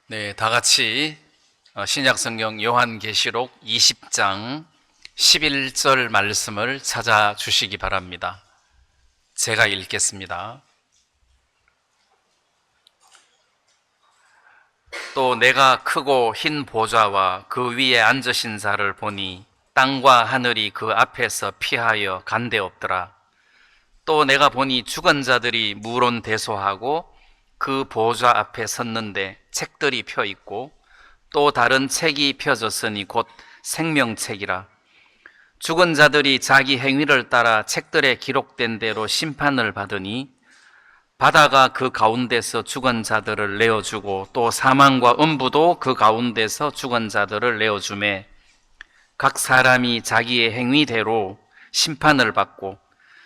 네, 다 같이 신약성경 요한계시록 20장 11절 말씀을 찾아주시기 바랍니다. 제가 읽겠습니다. 또 내가 크고 흰 보좌와 그 위에 앉으신 자를 보니 땅과 하늘이 그 앞에서 피하여 간데 없더라. 또 내가 보니 죽은 자들이 물론대소하고 그 보좌 앞에 섰는데 책들이 펴 있고 또 다른 책이 펴졌으니 곧 생명책이라. 죽은 자들이 자기 행위를 따라 책들에 기록된 대로 심판을 받으니 바다가 그 가운데서 죽은 자들을 내어주고 또 사망과 음부도 그 가운데서 죽은 자들을 내어주매 각 사람이 자기의 행위대로 심판을 받고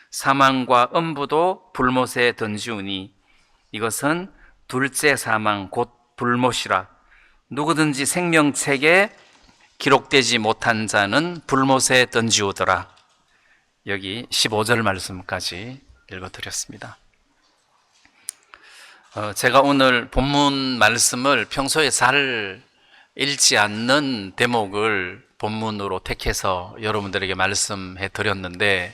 사망과 음부도 불못에 던지우니 이것은 둘째 사망 곧 불못이라. 누구든지 생명책에 기록되지 못한 자는 불못에 던지우더라. 여기 15절 말씀까지 읽어드렸습니다. 제가 오늘 본문 말씀을 평소에 잘 읽지 않는 대목을 본문으로 택해서 여러분들에게 말씀해 드렸는데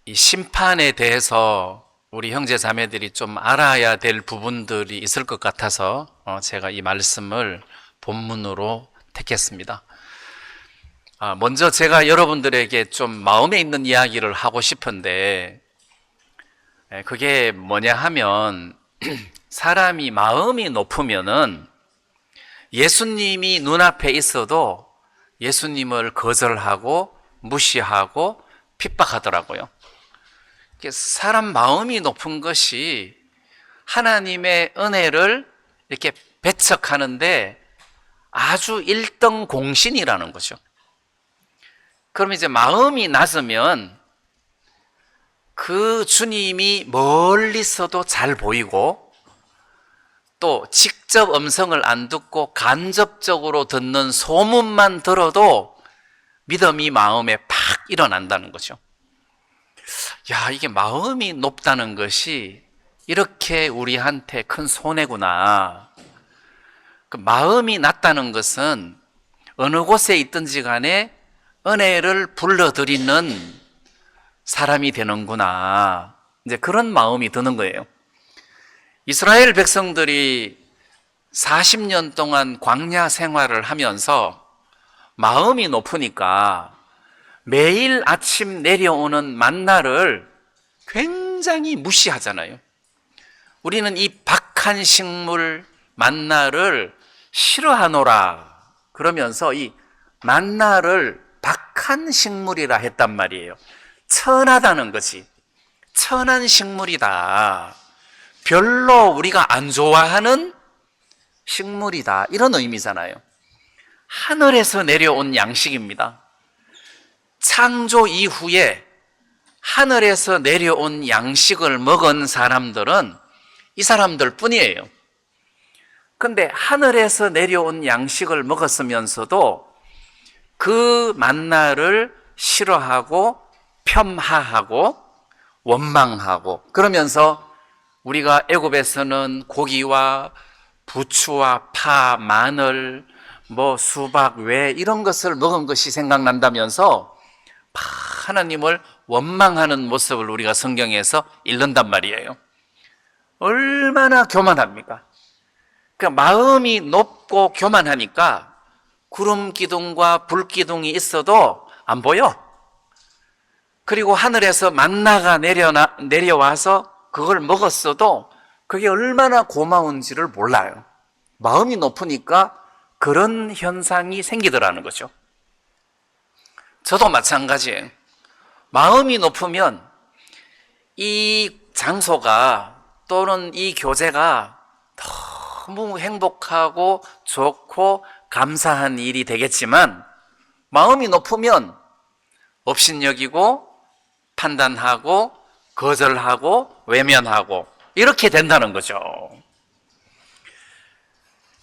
이 심판에 대해서 우리 형제 자매들이 좀 알아야 될 부분들이 있을 것 같아서 제가 이 말씀을 본문으로 택했습니다. 먼저 제가 여러분들에게 좀 마음에 있는 이야기를 하고 싶은데 그게 뭐냐 하면 사람이 마음이 높으면은 예수님이 눈앞에 있어도 예수님을 거절하고 무시하고 핍박하더라고요. 사람 마음이 높은 것이 하나님의 은혜를 이렇게 배척하는데 아주 일등 공신이라는 거죠. 그럼 이제 마음이 낮으면 그 주님이 멀리서도 잘 보이고 또 직접 음성을 안 듣고 간접적으로 듣는 소문만 들어도 믿음이 마음에 팍 일어난다는 거죠. 야, 이게 마음이 높다는 것이 이렇게 우리한테 큰 손해구나. 그 마음이 낮다는 것은 어느 곳에 있든지 간에 은혜를 불러들이는 사람이 되는구나. 이제 그런 마음이 드는 거예요. 이스라엘 백성들이 40년 동안 광야 생활을 하면서 마음이 높으니까 매일 아침 내려오는 만나를 굉장히 무시하잖아요. 우리는 이 박한 식물 만나를 싫어하노라 그러면서 이 만나를 박한 식물이라 했단 말이에요. 천하다는 거지. 천한 식물이다. 별로 우리가 안 좋아하는 식물이다. 이런 의미잖아요. 하늘에서 내려온 양식입니다. 창조 이후에 하늘에서 내려온 양식을 먹은 사람들은 이 사람들 뿐이에요. 근데 하늘에서 내려온 양식을 먹었으면서도 그 만나를 싫어하고 폄하하고 원망하고 그러면서 우리가 애굽에서는 고기와 부추와 파, 마늘, 수박, 왜 이런 것을 먹은 것이 생각난다면서 하나님을 원망하는 모습을 우리가 성경에서 읽는단 말이에요. 얼마나 교만합니까? 그러니까 마음이 높고 교만하니까 구름 기둥과 불 기둥이 있어도 안 보여. 그리고 하늘에서 만나가 내려와서 그걸 먹었어도 그게 얼마나 고마운지를 몰라요. 마음이 높으니까 그런 현상이 생기더라는 거죠. 저도 마찬가지예요. 마음이 높으면 이 장소가 또는 이 교제가 너무 행복하고 좋고 감사한 일이 되겠지만 마음이 높으면 업신여기고 판단하고 거절하고 외면하고 이렇게 된다는 거죠.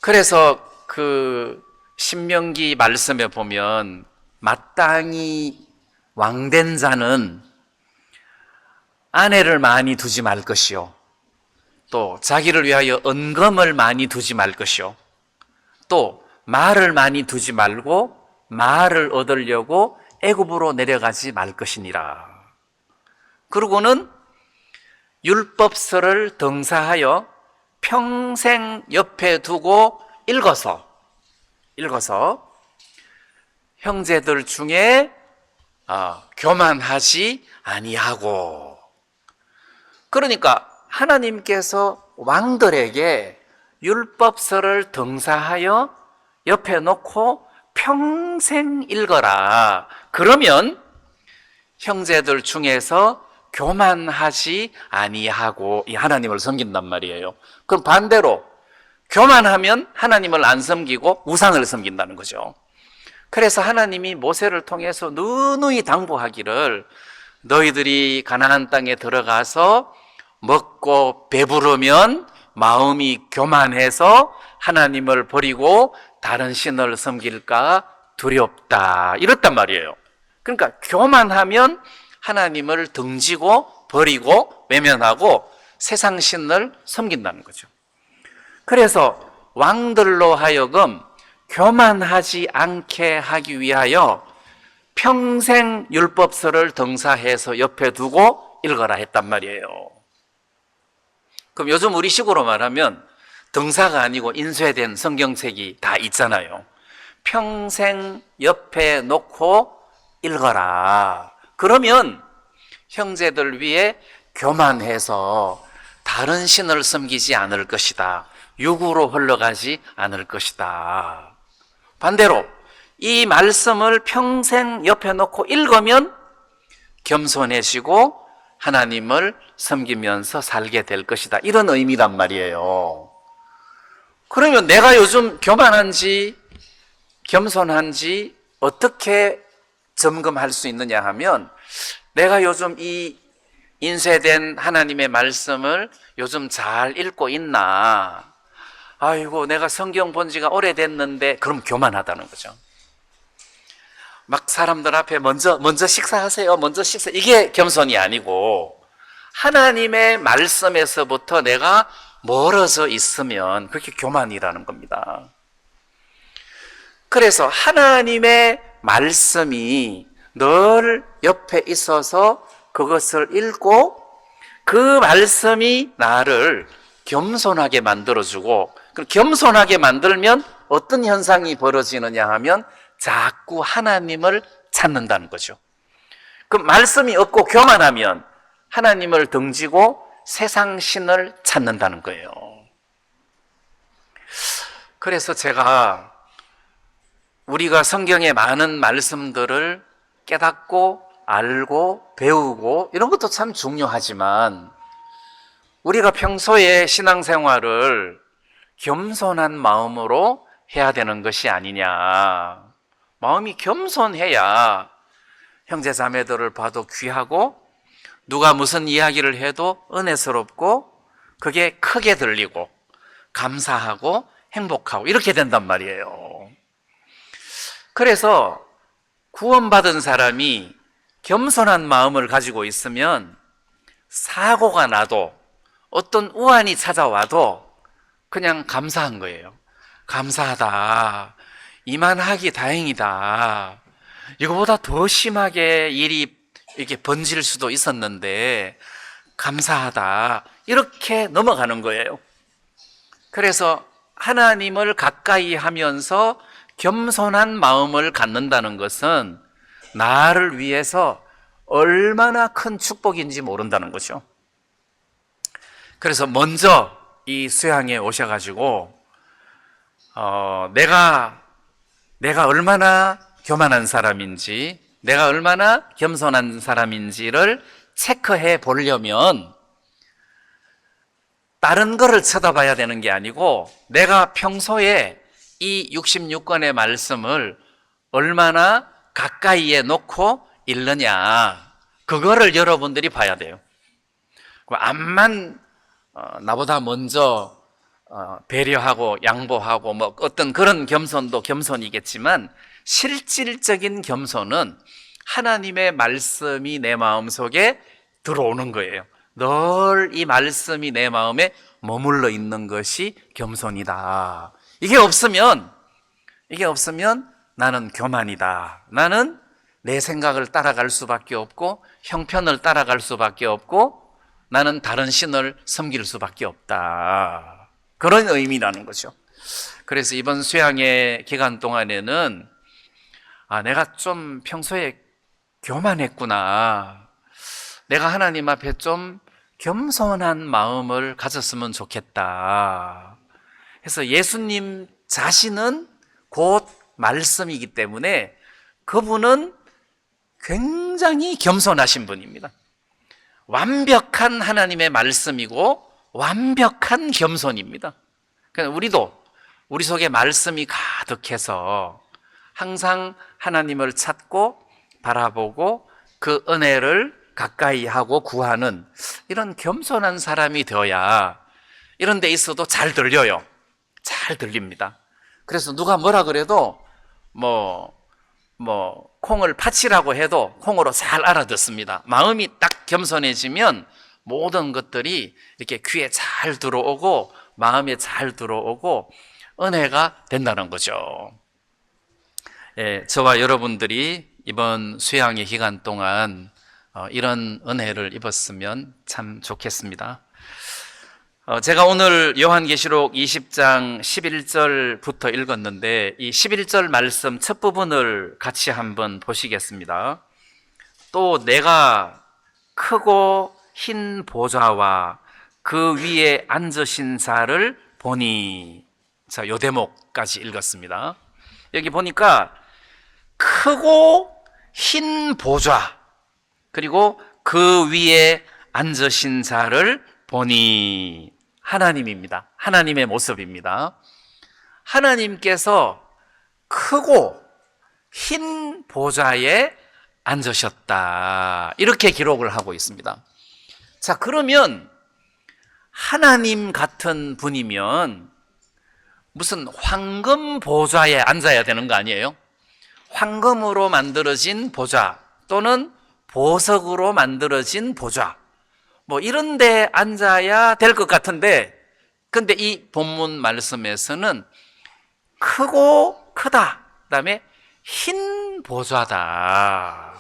그래서 그 신명기 말씀에 보면 마땅히 왕된 자는 아내를 많이 두지 말 것이요 또 자기를 위하여 은금을 많이 두지 말 것이요. 또 말을 많이 두지 말고 말을 얻으려고 애굽으로 내려가지 말 것이니라. 그러고는 율법서를 등사하여 평생 옆에 두고 읽어서 형제들 중에 교만하지 아니하고. 그러니까 하나님께서 왕들에게 율법서를 등사하여 옆에 놓고 평생 읽어라. 그러면 형제들 중에서 교만하지 아니하고 이 하나님을 섬긴단 말이에요. 그럼 반대로 교만하면 하나님을 안 섬기고 우상을 섬긴다는 거죠. 그래서 하나님이 모세를 통해서 누누이 당부하기를 너희들이 가나안 땅에 들어가서 먹고 배부르면 마음이 교만해서 하나님을 버리고 다른 신을 섬길까 두렵다 이랬단 말이에요. 그러니까 교만하면 하나님을 등지고 버리고 외면하고 세상 신을 섬긴다는 거죠. 그래서 왕들로 하여금 교만하지 않게 하기 위하여 평생 율법서를 등사해서 옆에 두고 읽어라 했단 말이에요. 그럼 요즘 우리 식으로 말하면 등사가 아니고 인쇄된 성경책이 다 있잖아요. 평생 옆에 놓고 읽어라. 그러면 형제들 위해 교만해서 다른 신을 섬기지 않을 것이다. 육으로 흘러가지 않을 것이다. 반대로 이 말씀을 평생 옆에 놓고 읽으면 겸손해지고 하나님을 섬기면서 살게 될 것이다. 이런 의미란 말이에요. 그러면 내가 요즘 교만한지 겸손한지 어떻게 점검할 수 있느냐 하면 내가 요즘 이 인쇄된 하나님의 말씀을 요즘 잘 읽고 있나? 아이고, 내가 성경 본 지가 오래됐는데, 그럼 교만하다는 거죠. 막 사람들 앞에 먼저 식사하세요. 먼저 식사. 이게 겸손이 아니고, 하나님의 말씀에서부터 내가 멀어져 있으면 그게 교만이라는 겁니다. 그래서 하나님의 말씀이 늘 옆에 있어서 그것을 읽고 그 말씀이 나를 겸손하게 만들어주고, 겸손하게 만들면 어떤 현상이 벌어지느냐 하면 자꾸 하나님을 찾는다는 거죠. 그 말씀이 없고 교만하면 하나님을 등지고 세상 신을 찾는다는 거예요. 그래서 제가 우리가 성경의 많은 말씀들을 깨닫고 알고 배우고 이런 것도 참 중요하지만 우리가 평소에 신앙생활을 겸손한 마음으로 해야 되는 것이 아니냐. 마음이 겸손해야 형제 자매들을 봐도 귀하고 누가 무슨 이야기를 해도 은혜스럽고 그게 크게 들리고 감사하고 행복하고 이렇게 된단 말이에요. 그래서 구원받은 사람이 겸손한 마음을 가지고 있으면 사고가 나도 어떤 우환이 찾아와도 그냥 감사한 거예요. 감사하다. 이만하기 다행이다. 이거보다 더 심하게 일이 이렇게 번질 수도 있었는데 감사하다. 이렇게 넘어가는 거예요. 그래서 하나님을 가까이 하면서 겸손한 마음을 갖는다는 것은 나를 위해서 얼마나 큰 축복인지 모른다는 거죠. 그래서 먼저 이 수양에 오셔가지고 내가 얼마나 교만한 사람인지, 내가 얼마나 겸손한 사람인지를 체크해 보려면 다른 거를 쳐다봐야 되는 게 아니고 내가 평소에 이 66권의 말씀을 얼마나 가까이에 놓고 읽느냐, 그거를 여러분들이 봐야 돼요. 암만 나보다 먼저 배려하고 양보하고 뭐 어떤 그런 겸손도 겸손이겠지만 실질적인 겸손은 하나님의 말씀이 내 마음속에 들어오는 거예요. 늘 이 말씀이 내 마음에 머물러 있는 것이 겸손이다. 이게 없으면 나는 교만이다. 나는 내 생각을 따라갈 수밖에 없고 형편을 따라갈 수밖에 없고 나는 다른 신을 섬길 수밖에 없다. 그런 의미라는 거죠. 그래서 이번 수양의 기간 동안에는 내가 좀 평소에 교만했구나. 내가 하나님 앞에 좀 겸손한 마음을 가졌으면 좋겠다. 그래서 예수님 자신은 곧 말씀이기 때문에 그분은 굉장히 겸손하신 분입니다. 완벽한 하나님의 말씀이고 완벽한 겸손입니다. 그러니까 우리도 우리 속에 말씀이 가득해서 항상 하나님을 찾고 바라보고 그 은혜를 가까이 하고 구하는 이런 겸손한 사람이 되어야 이런 데 있어도 잘 들려요. 잘 들립니다. 그래서 누가 뭐라 그래도 콩을 팥이라고 해도 콩으로 잘 알아듣습니다. 마음이 딱 겸손해지면 모든 것들이 이렇게 귀에 잘 들어오고 마음에 잘 들어오고 은혜가 된다는 거죠. 저와 여러분들이 이번 수양의 기간 동안 이런 은혜를 입었으면 참 좋겠습니다. 제가 오늘 요한계시록 20장 11절부터 읽었는데 이 11절 말씀 첫 부분을 같이 한번 보시겠습니다. 또 내가 크고 흰 보좌와 그 위에 앉으신 자를 보니, 자, 요 대목까지 읽었습니다. 여기 보니까 크고 흰 보좌 그리고 그 위에 앉으신 자를 보니, 하나님입니다. 하나님의 모습입니다. 하나님께서 크고 흰 보좌에 앉으셨다. 이렇게 기록을 하고 있습니다. 자, 그러면 하나님 같은 분이면 무슨 황금 보좌에 앉아야 되는 거 아니에요? 황금으로 만들어진 보좌 또는 보석으로 만들어진 보좌 이런 데 앉아야 될 것 같은데, 근데 이 본문 말씀에서는 크고 크다, 그 다음에 흰 보좌다.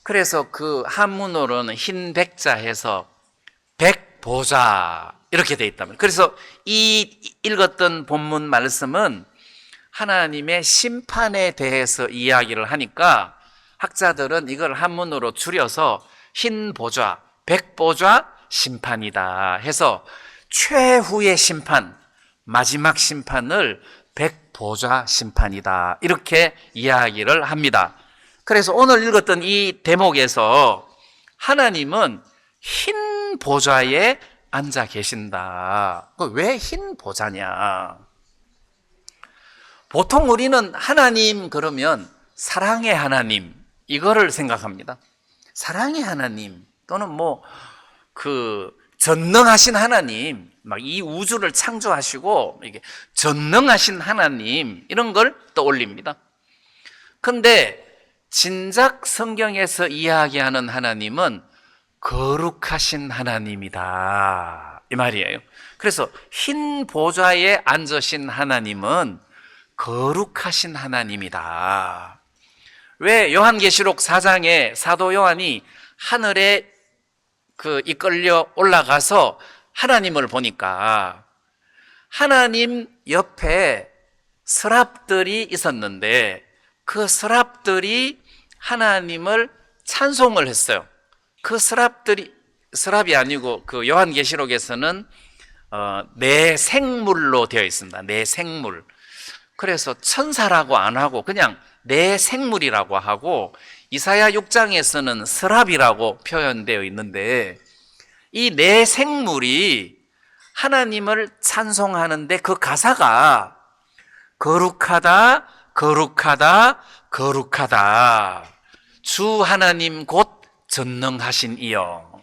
그래서 그 한문으로는 흰 백자 해서 백보좌 이렇게 돼 있다면, 그래서 이 읽었던 본문 말씀은 하나님의 심판에 대해서 이야기를 하니까 학자들은 이걸 한문으로 줄여서 흰 보좌, 백보좌 심판이다 해서 최후의 심판, 마지막 심판을 백보좌 심판이다 이렇게 이야기를 합니다. 그래서 오늘 읽었던 이 대목에서 하나님은 흰 보좌에 앉아 계신다. 왜 흰 보좌냐? 보통 우리는 하나님 그러면 사랑의 하나님 이거를 생각합니다. 사랑의 하나님 또는 전능하신 하나님, 막 이 우주를 창조하시고 이게 전능하신 하나님 이런 걸 떠올립니다. 근데 진작 성경에서 이야기하는 하나님은 거룩하신 하나님이다 이 말이에요. 그래서 흰 보좌에 앉으신 하나님은 거룩하신 하나님이다. 왜 요한계시록 4장에 사도 요한이 하늘에 이끌려 올라가서 하나님을 보니까 하나님 옆에 서랍들이 있었는데 그 서랍들이 하나님을 찬송을 했어요. 그 서랍이 아니고 그 요한계시록에서는 내 생물로 되어 있습니다. 내 생물. 그래서 천사라고 안 하고 그냥 내 생물이라고 하고, 이사야 6장에서는 서랍이라고 표현되어 있는데 이 내 생물이 하나님을 찬송하는데 그 가사가 거룩하다 거룩하다 거룩하다 주 하나님 곧 전능하신 이여.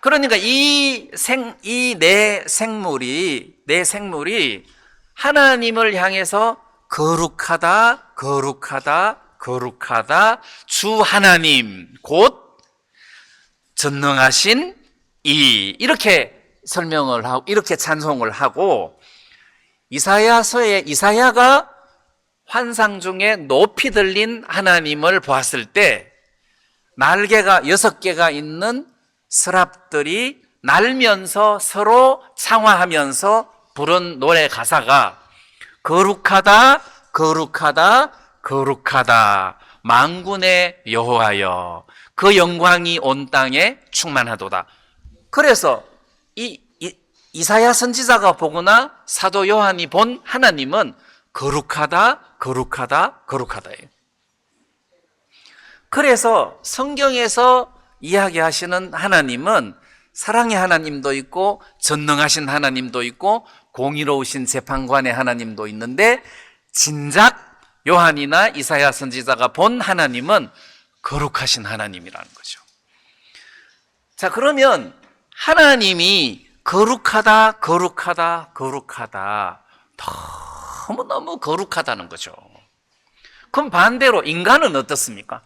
그러니까 내 생물이 하나님을 향해서 거룩하다 거룩하다 거룩하다 주 하나님 곧 전능하신 이렇게 설명을 하고 이렇게 찬송을 하고, 이사야가 환상 중에 높이 들린 하나님을 보았을 때 날개가 6개가 있는 스랍들이 날면서 서로 창화하면서 부른 노래 가사가 거룩하다 거룩하다 거룩하다 만군의 여호와여, 그 영광이 온 땅에 충만하도다. 그래서 이사야 선지자가 보거나 사도 요한이 본 하나님은 거룩하다 거룩하다 거룩하다예요. 그래서 성경에서 이야기하시는 하나님은 사랑의 하나님도 있고 전능하신 하나님도 있고 공의로우신 재판관의 하나님도 있는데, 진작 요한이나 이사야 선지자가 본 하나님은 거룩하신 하나님이라는 거죠. 자, 그러면 하나님이 거룩하다 거룩하다 거룩하다, 너무너무 거룩하다는 거죠. 그럼 반대로 인간은 어떻습니까?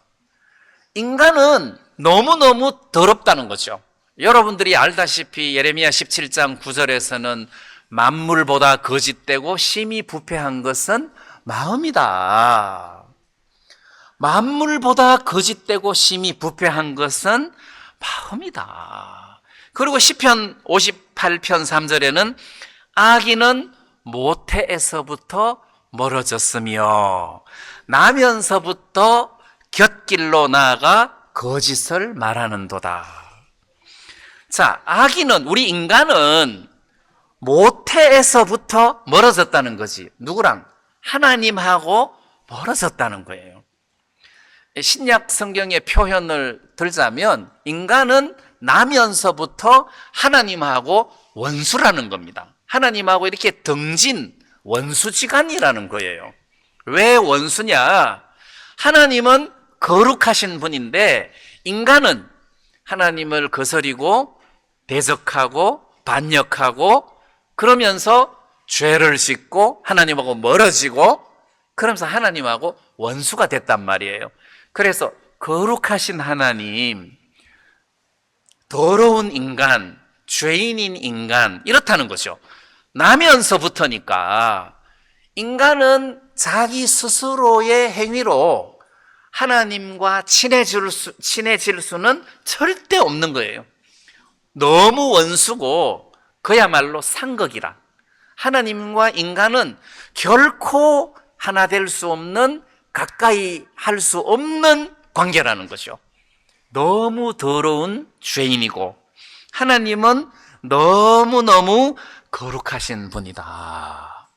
인간은 너무너무 더럽다는 거죠. 여러분들이 알다시피 예레미야 17장 9절에서는 만물보다 거짓되고 심히 부패한 것은 마음이다. 만물보다 거짓되고 심히 부패한 것은 마음이다. 그리고 시편 58편 3절에는 악인은 모태에서부터 멀어졌으며 나면서부터 곁길로 나아가 거짓을 말하는도다. 자, 악인은, 우리 인간은 모태에서부터 멀어졌다는 거지. 누구랑? 하나님하고 멀어졌다는 거예요. 신약 성경의 표현을 들자면 인간은 나면서부터 하나님하고 원수라는 겁니다. 하나님하고 이렇게 등진 원수지간이라는 거예요. 왜 원수냐? 하나님은 거룩하신 분인데 인간은 하나님을 거스리고 대적하고 반역하고 그러면서 죄를 짓고 하나님하고 멀어지고 그러면서 하나님하고 원수가 됐단 말이에요. 그래서 거룩하신 하나님, 더러운 인간, 죄인인 인간, 이렇다는 거죠. 나면서부터니까 인간은 자기 스스로의 행위로 하나님과 친해질 수는 절대 없는 거예요. 너무 원수고 그야말로 상극이라. 하나님과 인간은 결코 하나 될 수 없는, 가까이 할 수 없는 관계라는 거죠. 너무 더러운 죄인이고 하나님은 너무너무 거룩하신 분이다.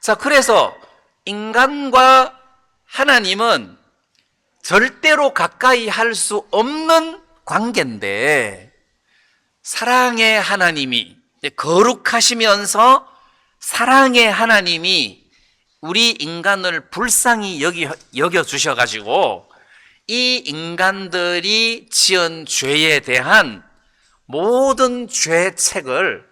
자, 그래서 인간과 하나님은 절대로 가까이 할 수 없는 관계인데, 사랑의 하나님이, 거룩하시면서 사랑의 하나님이 우리 인간을 불쌍히 여겨주셔가지고 이 인간들이 지은 죄에 대한 모든 죄책을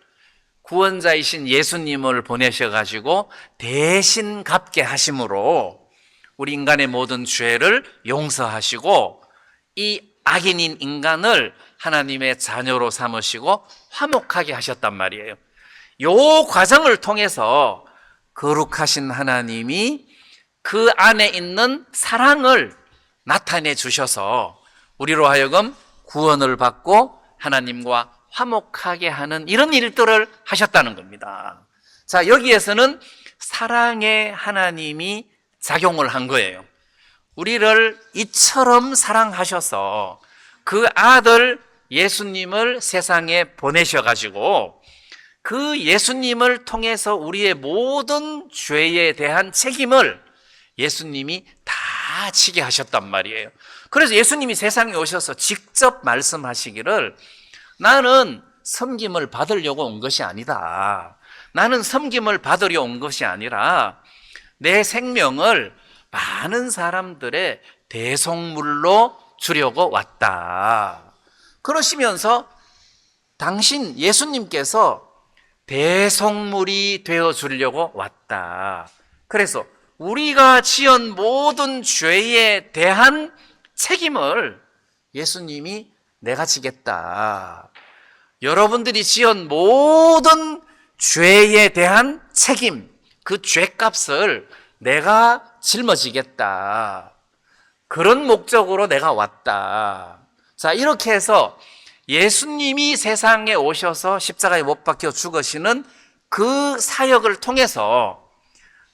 구원자이신 예수님을 보내셔가지고 대신 갚게 하심으로 우리 인간의 모든 죄를 용서하시고 이 악인인 인간을 하나님의 자녀로 삼으시고 화목하게 하셨단 말이에요. 이 과정을 통해서 거룩하신 하나님이 그 안에 있는 사랑을 나타내 주셔서 우리로 하여금 구원을 받고 하나님과 화목하게 하는 이런 일들을 하셨다는 겁니다. 자, 여기에서는 사랑의 하나님이 작용을 한 거예요. 우리를 이처럼 사랑하셔서 그 아들 예수님을 세상에 보내셔가지고 그 예수님을 통해서 우리의 모든 죄에 대한 책임을 예수님이 다 지게 하셨단 말이에요. 그래서 예수님이 세상에 오셔서 직접 말씀하시기를, 나는 섬김을 받으려고 온 것이 아니다. 나는 섬김을 받으려 온 것이 아니라 내 생명을 많은 사람들의 대속물로 주려고 왔다. 그러시면서 당신 예수님께서 대속물이 되어 주려고 왔다. 그래서 우리가 지은 모든 죄에 대한 책임을 예수님이 내가 지겠다. 여러분들이 지은 모든 죄에 대한 책임, 그 죄값을 내가 짊어지겠다. 그런 목적으로 내가 왔다. 자, 이렇게 해서 예수님이 세상에 오셔서 십자가에 못 박혀 죽으시는 그 사역을 통해서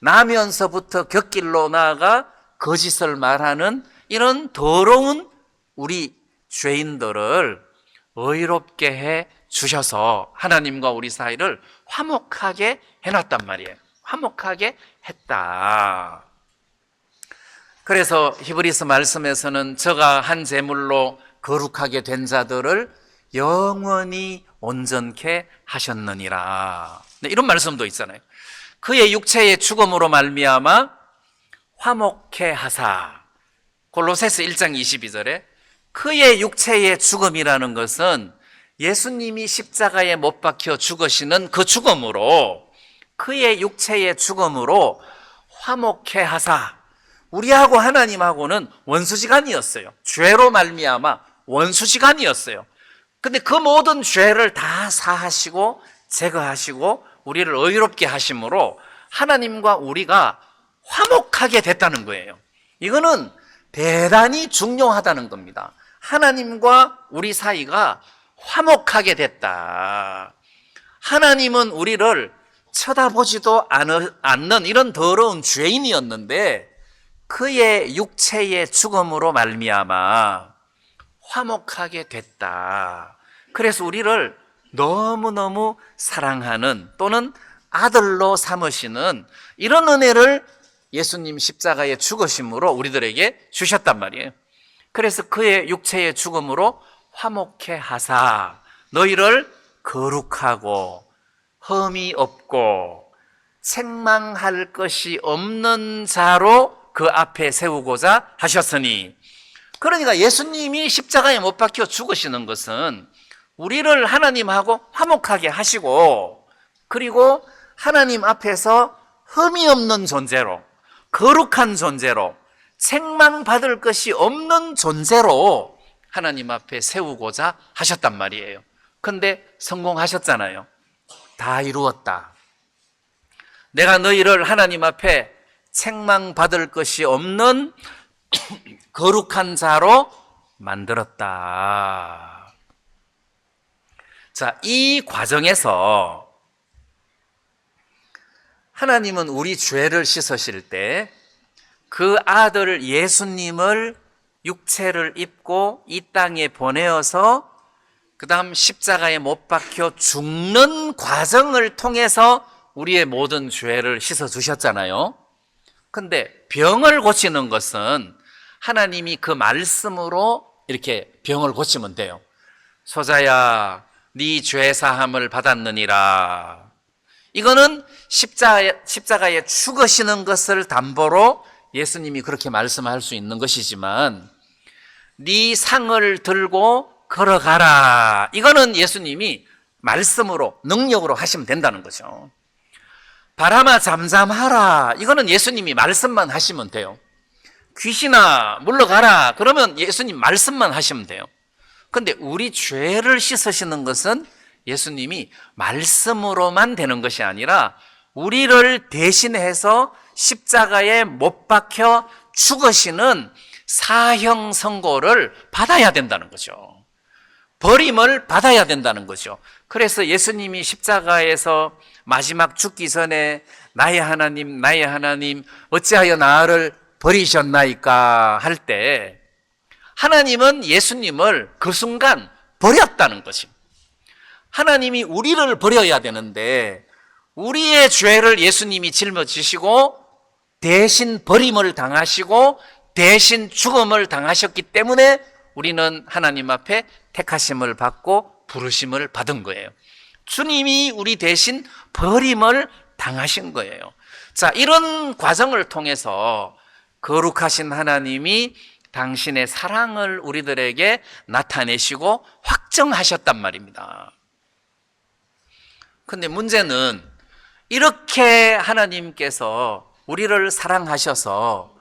나면서부터 곁길로 나아가 거짓을 말하는 이런 더러운 우리 죄인들을 의롭게 해 주셔서 하나님과 우리 사이를 화목하게 해놨단 말이에요. 화목하게 했다. 그래서 히브리서 말씀에서는 저가 한 제물로 거룩하게 된 자들을 영원히 온전케 하셨느니라. 이런 말씀도 있잖아요. 그의 육체의 죽음으로 말미암아 화목케 하사. 골로새서 1장 22절에 그의 육체의 죽음이라는 것은 예수님이 십자가에 못 박혀 죽으시는 그 죽음으로, 그의 육체의 죽음으로 화목케 하사. 우리하고 하나님하고는 원수지간이었어요. 죄로 말미암아 원수지간이었어요. 근데 그 모든 죄를 다 사하시고 제거하시고 우리를 의롭게 하심으로 하나님과 우리가 화목하게 됐다는 거예요. 이거는 대단히 중요하다는 겁니다. 하나님과 우리 사이가 화목하게 됐다. 하나님은 우리를 쳐다보지도 않는 이런 더러운 죄인이었는데 그의 육체의 죽음으로 말미암아 화목하게 됐다. 그래서 우리를 너무너무 사랑하는 또는 아들로 삼으시는 이런 은혜를 예수님 십자가의 죽으심으로 우리들에게 주셨단 말이에요. 그래서 그의 육체의 죽음으로 화목케 하사 너희를 거룩하고 흠이 없고 책망할 것이 없는 자로 그 앞에 세우고자 하셨으니, 그러니까 예수님이 십자가에 못 박혀 죽으시는 것은 우리를 하나님하고 화목하게 하시고, 그리고 하나님 앞에서 흠이 없는 존재로, 거룩한 존재로, 책망받을 것이 없는 존재로 하나님 앞에 세우고자 하셨단 말이에요. 근데 성공하셨잖아요. 다 이루었다. 내가 너희를 하나님 앞에 책망받을 것이 없는 거룩한 자로 만들었다. 자, 이 과정에서 하나님은 우리 죄를 씻으실 때 그 아들 예수님을 육체를 입고 이 땅에 보내어서 그 다음 십자가에 못 박혀 죽는 과정을 통해서 우리의 모든 죄를 씻어주셨잖아요. 근데 병을 고치는 것은 하나님이 그 말씀으로 이렇게 병을 고치면 돼요. 소자야, 네 죄사함을 받았느니라. 이거는 십자가에 죽으시는 것을 담보로 예수님이 그렇게 말씀할 수 있는 것이지만, 네 상을 들고 걸어가라. 이거는 예수님이 말씀으로, 능력으로 하시면 된다는 거죠. 바람아 잠잠하라. 이거는 예수님이 말씀만 하시면 돼요. 귀신아 물러가라. 그러면 예수님 말씀만 하시면 돼요. 근데 우리 죄를 씻으시는 것은 예수님이 말씀으로만 되는 것이 아니라 우리를 대신해서 십자가에 못 박혀 죽으시는 사형 선고를 받아야 된다는 거죠. 버림을 받아야 된다는 거죠. 그래서 예수님이 십자가에서 마지막 죽기 전에 나의 하나님, 나의 하나님, 어찌하여 나를 버리셨나이까 할 때 하나님은 예수님을 그 순간 버렸다는 것입니다. 하나님이 우리를 버려야 되는데 우리의 죄를 예수님이 짊어지시고 대신 버림을 당하시고 대신 죽음을 당하셨기 때문에 우리는 하나님 앞에 택하심을 받고 부르심을 받은 거예요. 주님이 우리 대신 버림을 당하신 거예요. 자, 이런 과정을 통해서 거룩하신 하나님이 당신의 사랑을 우리들에게 나타내시고 확정하셨단 말입니다. 근데 문제는 이렇게 하나님께서 우리를 사랑하셔서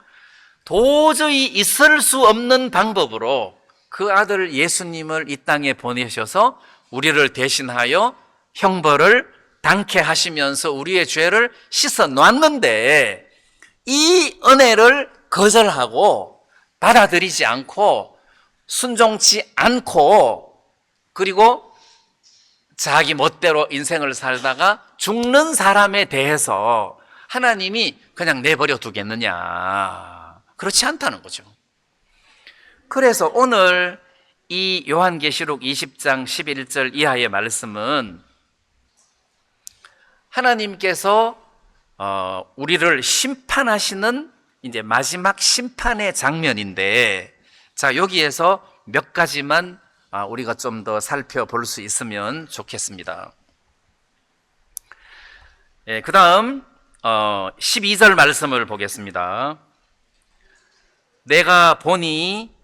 도저히 있을 수 없는 방법으로 그 아들 예수님을 이 땅에 보내셔서 우리를 대신하여 형벌을 당케 하시면서 우리의 죄를 씻어 놨는데, 이 은혜를 거절하고 받아들이지 않고 순종치 않고, 그리고 자기 멋대로 인생을 살다가 죽는 사람에 대해서 하나님이 그냥 내버려 두겠느냐? 그렇지 않다는 거죠. 그래서 오늘 이 요한계시록 20장 11절 이하의 말씀은 하나님께서 우리를 심판하시는 이제 마지막 심판의 장면인데, 자, 여기에서 몇 가지만 우리가 좀 더 살펴볼 수 있으면 좋겠습니다. 그 다음 12절 말씀을 보겠습니다. 내가 보니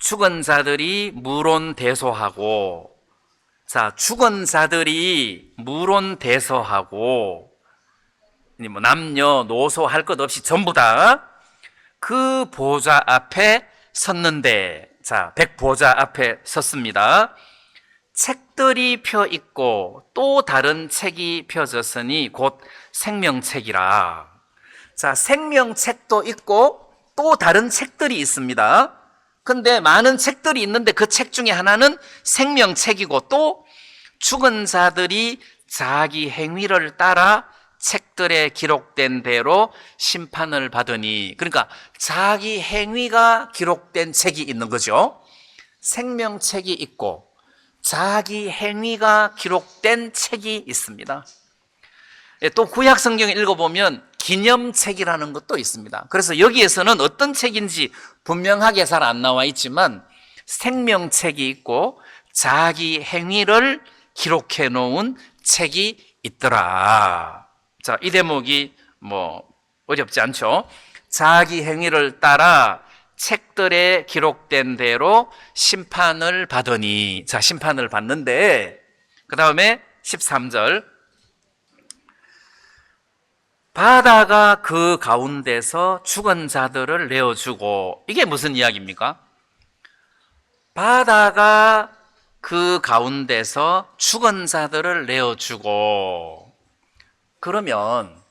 죽은 자들이 물론대소하고, 자, 죽은 자들이 물론대소하고, 뭐 남녀 노소 할 것 없이 전부 다 그 보좌 앞에 섰는데, 자, 백보좌 앞에 섰습니다. 책들이 펴 있고 또 다른 책이 펴졌으니 곧 생명책이라. 자, 생명책도 있고 또 다른 책들이 있습니다. 근데 많은 책들이 있는데 그 책 중에 하나는 생명책이고, 또 죽은 자들이 자기 행위를 따라 책들에 기록된 대로 심판을 받으니, 그러니까 자기 행위가 기록된 책이 있는 거죠. 생명책이 있고 자기 행위가 기록된 책이 있습니다. 또 구약 성경을 읽어보면 기념책이라는 것도 있습니다. 그래서 여기에서는 어떤 책인지 분명하게 잘 안 나와 있지만 생명책이 있고 자기 행위를 기록해 놓은 책이 있더라. 자, 이 대목이 뭐 어렵지 않죠? 자기 행위를 따라 책들에 기록된 대로 심판을 받으니, 자, 심판을 받는데, 그 다음에 13절, 바다가 그 가운데서 죽은 자들을 내어주고, 이게 무슨 이야기입니까? 바다가 그 가운데서 죽은 자들을 내어주고, 그러면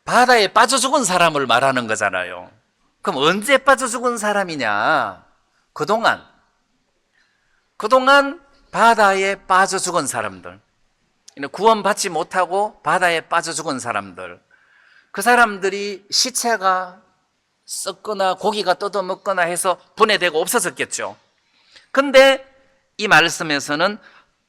바다에 빠져 죽은 사람을 말하는 거잖아요. 그럼 언제 빠져 죽은 사람이냐? 그동안 바다에 빠져 죽은 사람들, 구원받지 못하고 바다에 빠져 죽은 사람들, 그 사람들이 시체가 썩거나 고기가 뜯어먹거나 해서 분해되고 없어졌겠죠. 근데 이 말씀에서는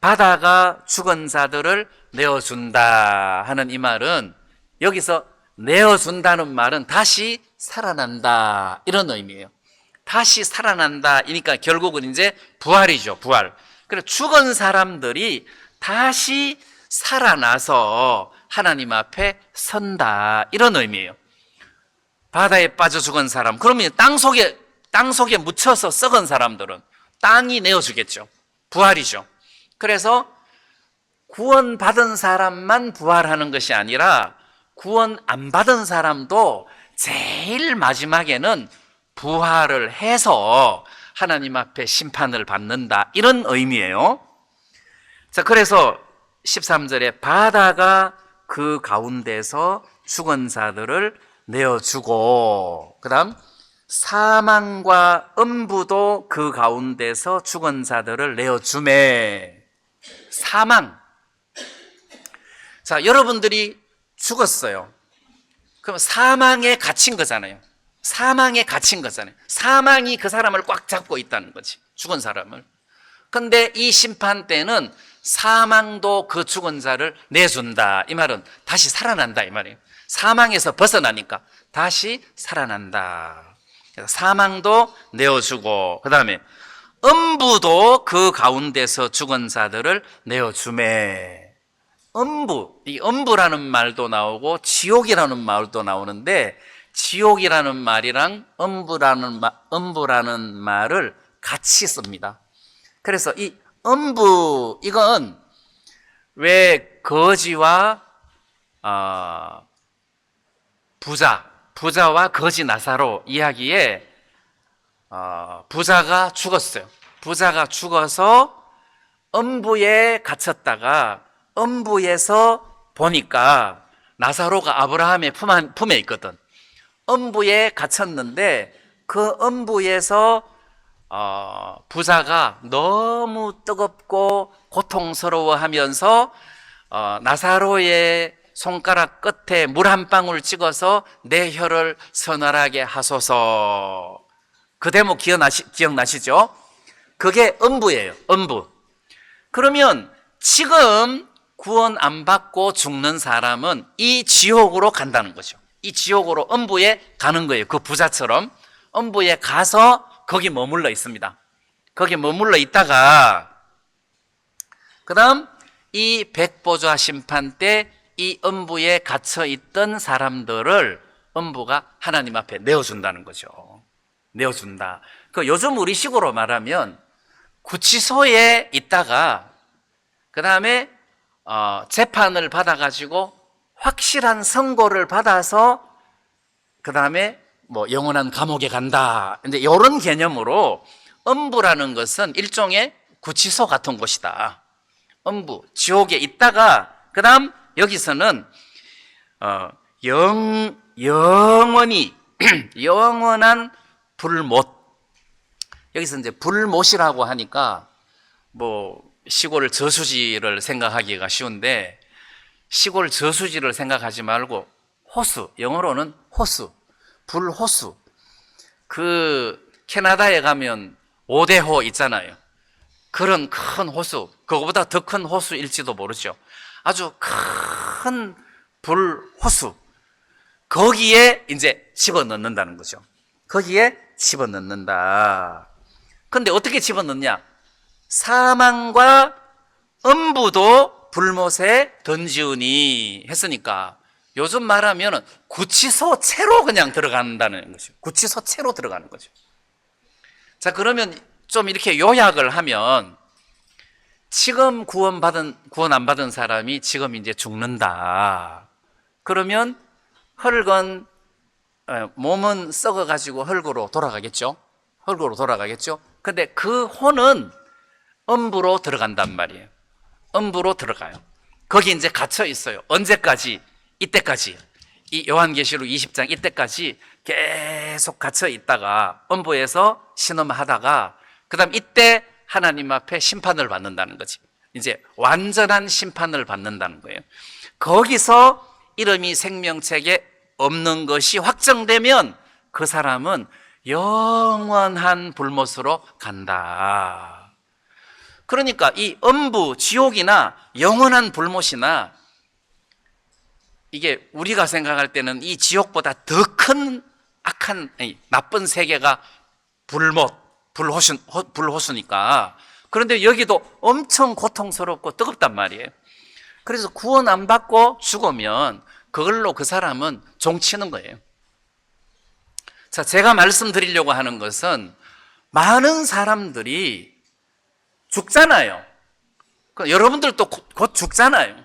바다가 죽은 자들을 내어준다 하는 이 말은, 여기서 내어준다는 말은 다시 살아난다 이런 의미예요. 다시 살아난다 이니까 결국은 이제 부활이죠, 부활. 그래서 죽은 사람들이 다시 살아나서 하나님 앞에 선다 이런 의미예요. 바다에 빠져 죽은 사람, 그러면 땅 속에 묻혀서 썩은 사람들은 땅이 내어주겠죠. 부활이죠. 그래서 구원받은 사람만 부활하는 것이 아니라 구원 안 받은 사람도 제일 마지막에는 부활을 해서 하나님 앞에 심판을 받는다 이런 의미예요. 자, 그래서 13절에 바다가 그 가운데서 죽은 자들을 내어주고, 그 다음 사망과 음부도 그 가운데서 죽은 자들을 내어주매. 사망. 자, 여러분들이 죽었어요. 그럼 사망에 갇힌 거잖아요. 사망에 갇힌 거잖아요. 사망이 그 사람을 꽉 잡고 있다는 거지, 죽은 사람을. 근데 이 심판 때는 사망도 그 죽은 자를 내준다. 이 말은 다시 살아난다 이 말이에요. 사망에서 벗어나니까 다시 살아난다. 사망도 내어주고, 그 다음에 음부도 그 가운데서 죽은 자들을 내어주매. 음부, 이 음부라는 말도 나오고 지옥이라는 말도 나오는데, 지옥이라는 말이랑 음부라는 말을 같이 씁니다. 그래서 이 음부, 이건 왜 거지와 부자와 거지 나사로 이야기에 부자가 죽었어요. 부자가 죽어서 음부에 갇혔다가 음부에서 보니까 나사로가 아브라함의 품에 있거든. 음부에 갇혔는데 그 음부에서 부자가 너무 뜨겁고 고통스러워하면서 나사로의 손가락 끝에 물 한 방울 찍어서 내 혀를 서늘하게 하소서. 그 대목 기억나시죠? 그게 음부예요. 음부. 그러면 지금 구원 안 받고 죽는 사람은 이 지옥으로 간다는 거죠. 이 지옥으로 음부에 가는 거예요. 그 부자처럼 음부에 가서 거기 머물러 있습니다. 거기 머물러 있다가 그 다음 이 백보좌 심판 때 이 음부에 갇혀 있던 사람들을 음부가 하나님 앞에 내어준다는 거죠. 내어준다. 그 요즘 우리 식으로 말하면 구치소에 있다가 그 다음에 재판을 받아가지고 확실한 선고를 받아서 그 다음에 뭐 영원한 감옥에 간다. 근데 이런 개념으로 음부라는 것은 일종의 구치소 같은 곳이다. 음부, 지옥에 있다가 그 다음 여기서는 영원히 영원한 불못. 여기서 이제 불못이라고 하니까 뭐 시골 저수지를 생각하기가 쉬운데 시골 저수지를 생각하지 말고 호수, 영어로는 호수, 불호수. 그 캐나다에 가면 오대호 있잖아요. 그런 큰 호수, 그거보다 더 큰 호수일지도 모르죠. 아주 큰 불호수. 거기에 이제 집어넣는다는 거죠. 거기에 집어넣는다. 근데 어떻게 집어넣냐? 사망과 음부도 불못에 던지우니 했으니까 요즘 말하면 구치소채로 그냥 들어간다는 거죠. 구치소채로 들어가는 거죠. 자, 그러면 좀 이렇게 요약을 하면 지금 구원 안 받은 사람이 지금 이제 죽는다. 그러면 흙은 몸은 썩어가지고 흙으로 돌아가겠죠. 흙으로 돌아가겠죠. 근데 그 혼은 음부로 들어간단 말이에요. 음부로 들어가요. 거기 이제 갇혀 있어요. 언제까지? 이때까지. 이 요한계시록 20장 이때까지 계속 갇혀 있다가 음부에서 신음하다가 그다음 이때 하나님 앞에 심판을 받는다는 거지. 이제 완전한 심판을 받는다는 거예요. 거기서 이름이 생명책에 없는 것이 확정되면 그 사람은 영원한 불못으로 간다. 그러니까 이 음부, 지옥이나 영원한 불못이나 이게 우리가 생각할 때는 이 지옥보다 더 큰 악한 나쁜 세계가 불호수니까. 그런데 여기도 엄청 고통스럽고 뜨겁단 말이에요. 그래서 구원 안 받고 죽으면 그걸로 그 사람은 종치는 거예요. 자, 제가 말씀드리려고 하는 것은 많은 사람들이 죽잖아요. 여러분들도 곧 죽잖아요.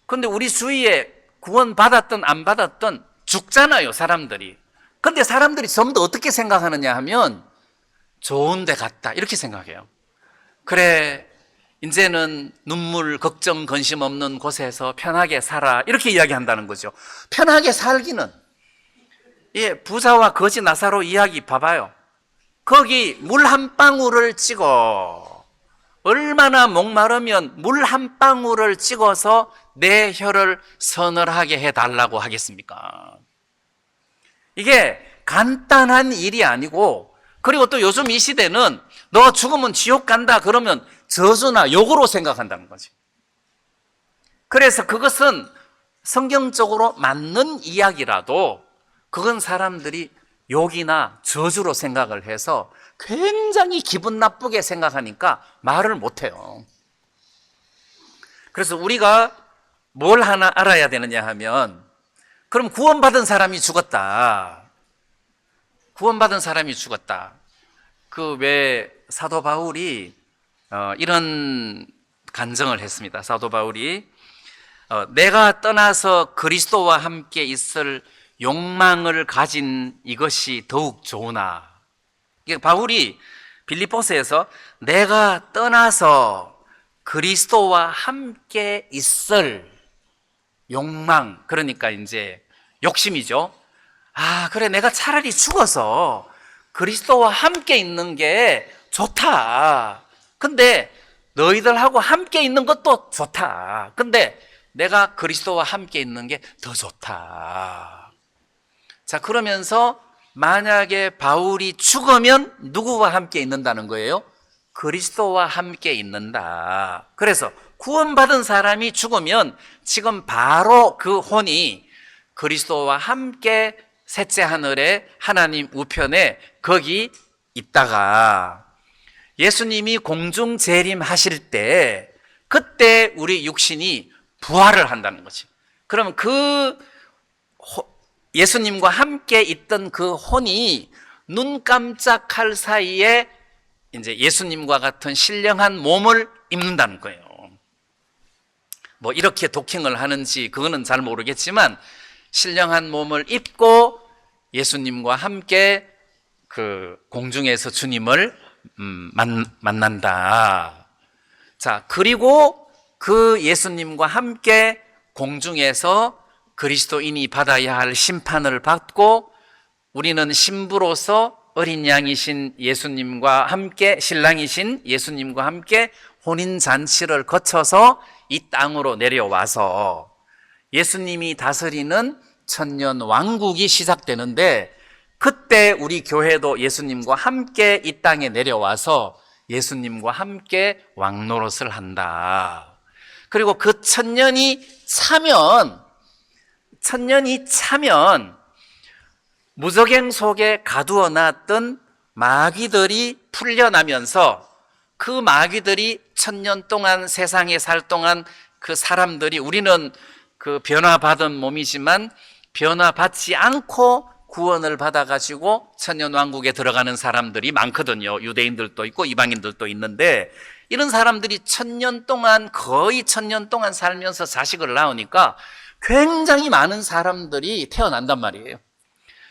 근데 우리 주위에 구원 받았든 안 받았든 죽잖아요, 사람들이. 근데 사람들이 전부 다 어떻게 생각하느냐 하면 좋은 데 갔다 이렇게 생각해요. 그래, 이제는 눈물, 걱정, 근심 없는 곳에서 편하게 살아 이렇게 이야기한다는 거죠. 편하게 살기는 부자와 거지 나사로 이야기 봐봐요. 거기 물 한 방울을 찍어 얼마나 목마르면 물 한 방울을 찍어서 내 혀를 서늘하게 해달라고 하겠습니까? 이게 간단한 일이 아니고, 그리고 또 요즘 이 시대는 너 죽으면 지옥 간다 그러면 저주나 욕으로 생각한다는 거지. 그래서 그것은 성경적으로 맞는 이야기라도 그건 사람들이 욕이나 저주로 생각을 해서 굉장히 기분 나쁘게 생각하니까 말을 못해요. 그래서 우리가 뭘 하나 알아야 되느냐 하면, 그럼 구원받은 사람이 죽었다. 구원받은 사람이 죽었다. 그 왜 사도 바울이 이런 간증을 했습니다. 사도 바울이 내가 떠나서 그리스도와 함께 있을 욕망을 가진 이것이 더욱 좋으나, 이게 바울이 빌립보서에서 내가 떠나서 그리스도와 함께 있을 욕망, 그러니까 이제 욕심이죠. 아, 그래, 내가 차라리 죽어서 그리스도와 함께 있는 게 좋다. 근데 너희들하고 함께 있는 것도 좋다. 근데 내가 그리스도와 함께 있는 게 더 좋다. 자, 그러면서 만약에 바울이 죽으면 누구와 함께 있는다는 거예요? 그리스도와 함께 있는다. 그래서 구원받은 사람이 죽으면 지금 바로 그 혼이 그리스도와 함께 셋째 하늘에 하나님 우편에 거기 있다가 예수님이 공중 재림하실 때 그때 우리 육신이 부활을 한다는 거지. 그러면 그 예수님과 함께 있던 그 혼이 눈 깜짝할 사이에 이제 예수님과 같은 신령한 몸을 입는다는 거예요. 뭐 이렇게 도킹을 하는지 그거는 잘 모르겠지만 신령한 몸을 입고 예수님과 함께 그 공중에서 주님을 만난다. 자, 그리고 그 예수님과 함께 공중에서 그리스도인이 받아야 할 심판을 받고 우리는 신부로서 어린 양이신 예수님과 함께 신랑이신 예수님과 함께 혼인잔치를 거쳐서 이 땅으로 내려와서 예수님이 다스리는 천년 왕국이 시작되는데 그때 우리 교회도 예수님과 함께 이 땅에 내려와서 예수님과 함께 왕노릇을 한다. 그리고 그 천년이 차면 무저갱 속에 가두어 놨던 마귀들이 풀려나면서 그 마귀들이 천년 동안 세상에 살 동안 그 사람들이 우리는 그 변화받은 몸이지만 변화받지 않고 구원을 받아가지고 천년왕국에 들어가는 사람들이 많거든요. 유대인들도 있고 이방인들도 있는데 이런 사람들이 거의 천년 동안 살면서 자식을 낳으니까 굉장히 많은 사람들이 태어난단 말이에요.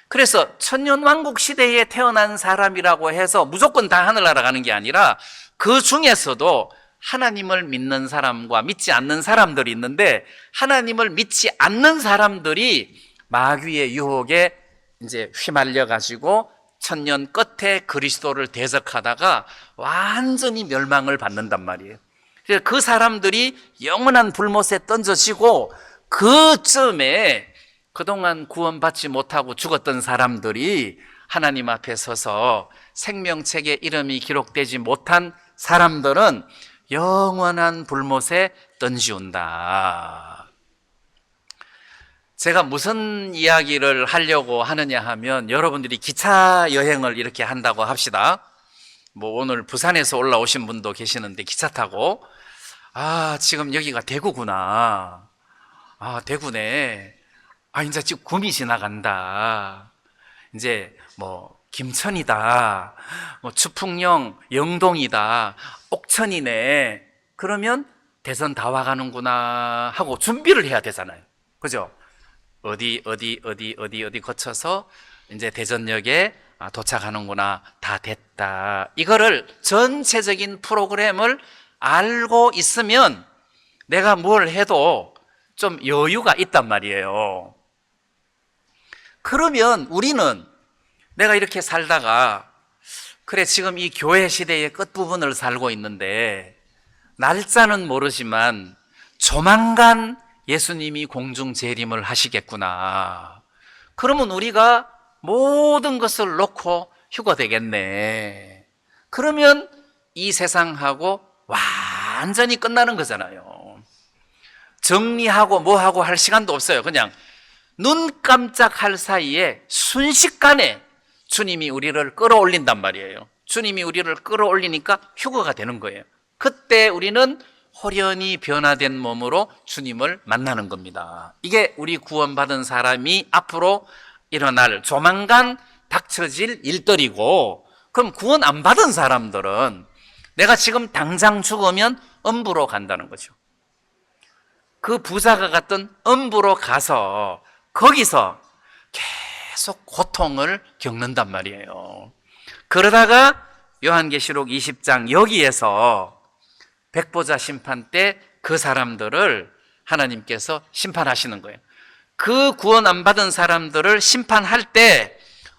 그래서 천년왕국 시대에 태어난 사람이라고 해서 무조건 다 하늘나라 가는 게 아니라 그 중에서도 하나님을 믿는 사람과 믿지 않는 사람들이 있는데 하나님을 믿지 않는 사람들이 마귀의 유혹에 이제 휘말려 가지고 천년 끝에 그리스도를 대적하다가 완전히 멸망을 받는단 말이에요. 그래서 그 사람들이 영원한 불못에 던져지고 그쯤에 그동안 구원받지 못하고 죽었던 사람들이 하나님 앞에 서서 생명책에 이름이 기록되지 못한 사람들은 영원한 불못에 던지운다. 제가 무슨 이야기를 하려고 하느냐 하면 여러분들이 기차 여행을 이렇게 한다고 합시다. 뭐 오늘 부산에서 올라오신 분도 계시는데 기차 타고 지금 여기가 대구구나. 대구네. 이제 지금 구미 지나간다. 이제 뭐 김천이다. 뭐 추풍령 영동이다. 옥천이네. 그러면 대선 다 와가는구나 하고 준비를 해야 되잖아요. 그죠? 어디 거쳐서 이제 대전역에 도착하는구나. 다 됐다. 이거를 전체적인 프로그램을 알고 있으면 내가 뭘 해도 좀 여유가 있단 말이에요. 그러면 우리는 내가 이렇게 살다가 그래 지금 이 교회 시대의 끝부분을 살고 있는데 날짜는 모르지만 조만간 예수님이 공중 재림을 하시겠구나. 그러면 우리가 모든 것을 놓고 휴가 되겠네. 그러면 이 세상하고 완전히 끝나는 거잖아요. 정리하고 뭐하고 할 시간도 없어요. 그냥 눈 깜짝할 사이에 순식간에 주님이 우리를 끌어올린단 말이에요. 주님이 우리를 끌어올리니까 휴거가 되는 거예요. 그때 우리는 호련히 변화된 몸으로 주님을 만나는 겁니다. 이게 우리 구원받은 사람이 앞으로 일어날 조만간 닥쳐질 일들이고, 그럼 구원 안 받은 사람들은 내가 지금 당장 죽으면 음부로 간다는 거죠. 그 부자가 갔던 음부로 가서 거기서 계속 고통을 겪는단 말이에요. 그러다가 요한계시록 20장 여기에서 백보자 심판 때 그 사람들을 하나님께서 심판하시는 거예요. 그 구원 안 받은 사람들을 심판할 때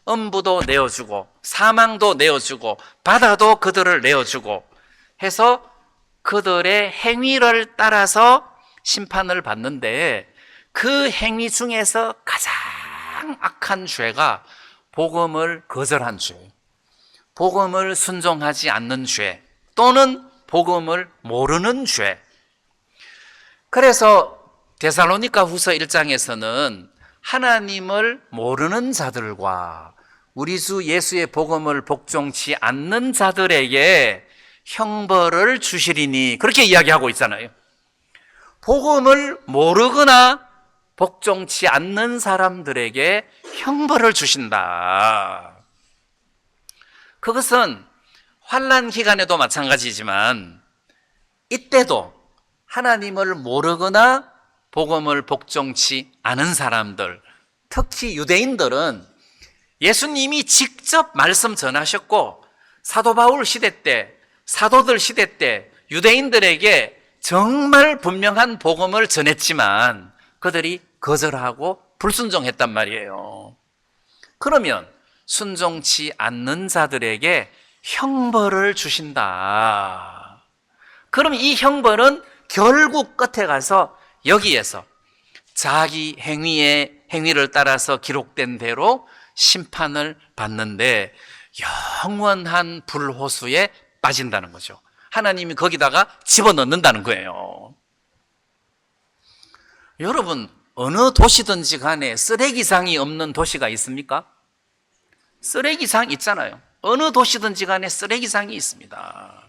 음부도 내어주고 사망도 내어주고 바다도 그들을 내어주고 해서 그들의 행위를 따라서 심판을 받는데, 그 행위 중에서 가장 악한 죄가 복음을 거절한 죄, 복음을 순종하지 않는 죄, 또는 복음을 모르는 죄. 그래서 데살로니가 후서 1장에서는 하나님을 모르는 자들과 우리 주 예수의 복음을 복종치 않는 자들에게 형벌을 주시리니, 그렇게 이야기하고 있잖아요. 복음을 모르거나 복종치 않는 사람들에게 형벌을 주신다. 그것은 환난 기간에도 마찬가지지만 이때도 하나님을 모르거나 복음을 복종치 않은 사람들, 특히 유대인들은 예수님이 직접 말씀 전하셨고, 사도 바울 시대 때, 사도들 시대 때 유대인들에게 정말 분명한 복음을 전했지만 그들이 거절하고 불순종했단 말이에요. 그러면 순종치 않는 자들에게 형벌을 주신다. 그럼 이 형벌은 결국 끝에 가서 여기에서 자기 행위를 따라서 기록된 대로 심판을 받는데 영원한 불호수에 빠진다는 거죠. 하나님이 거기다가 집어넣는다는 거예요. 여러분, 어느 도시든지 간에 쓰레기장이 없는 도시가 있습니까? 쓰레기장 있잖아요. 어느 도시든지 간에 쓰레기장이 있습니다.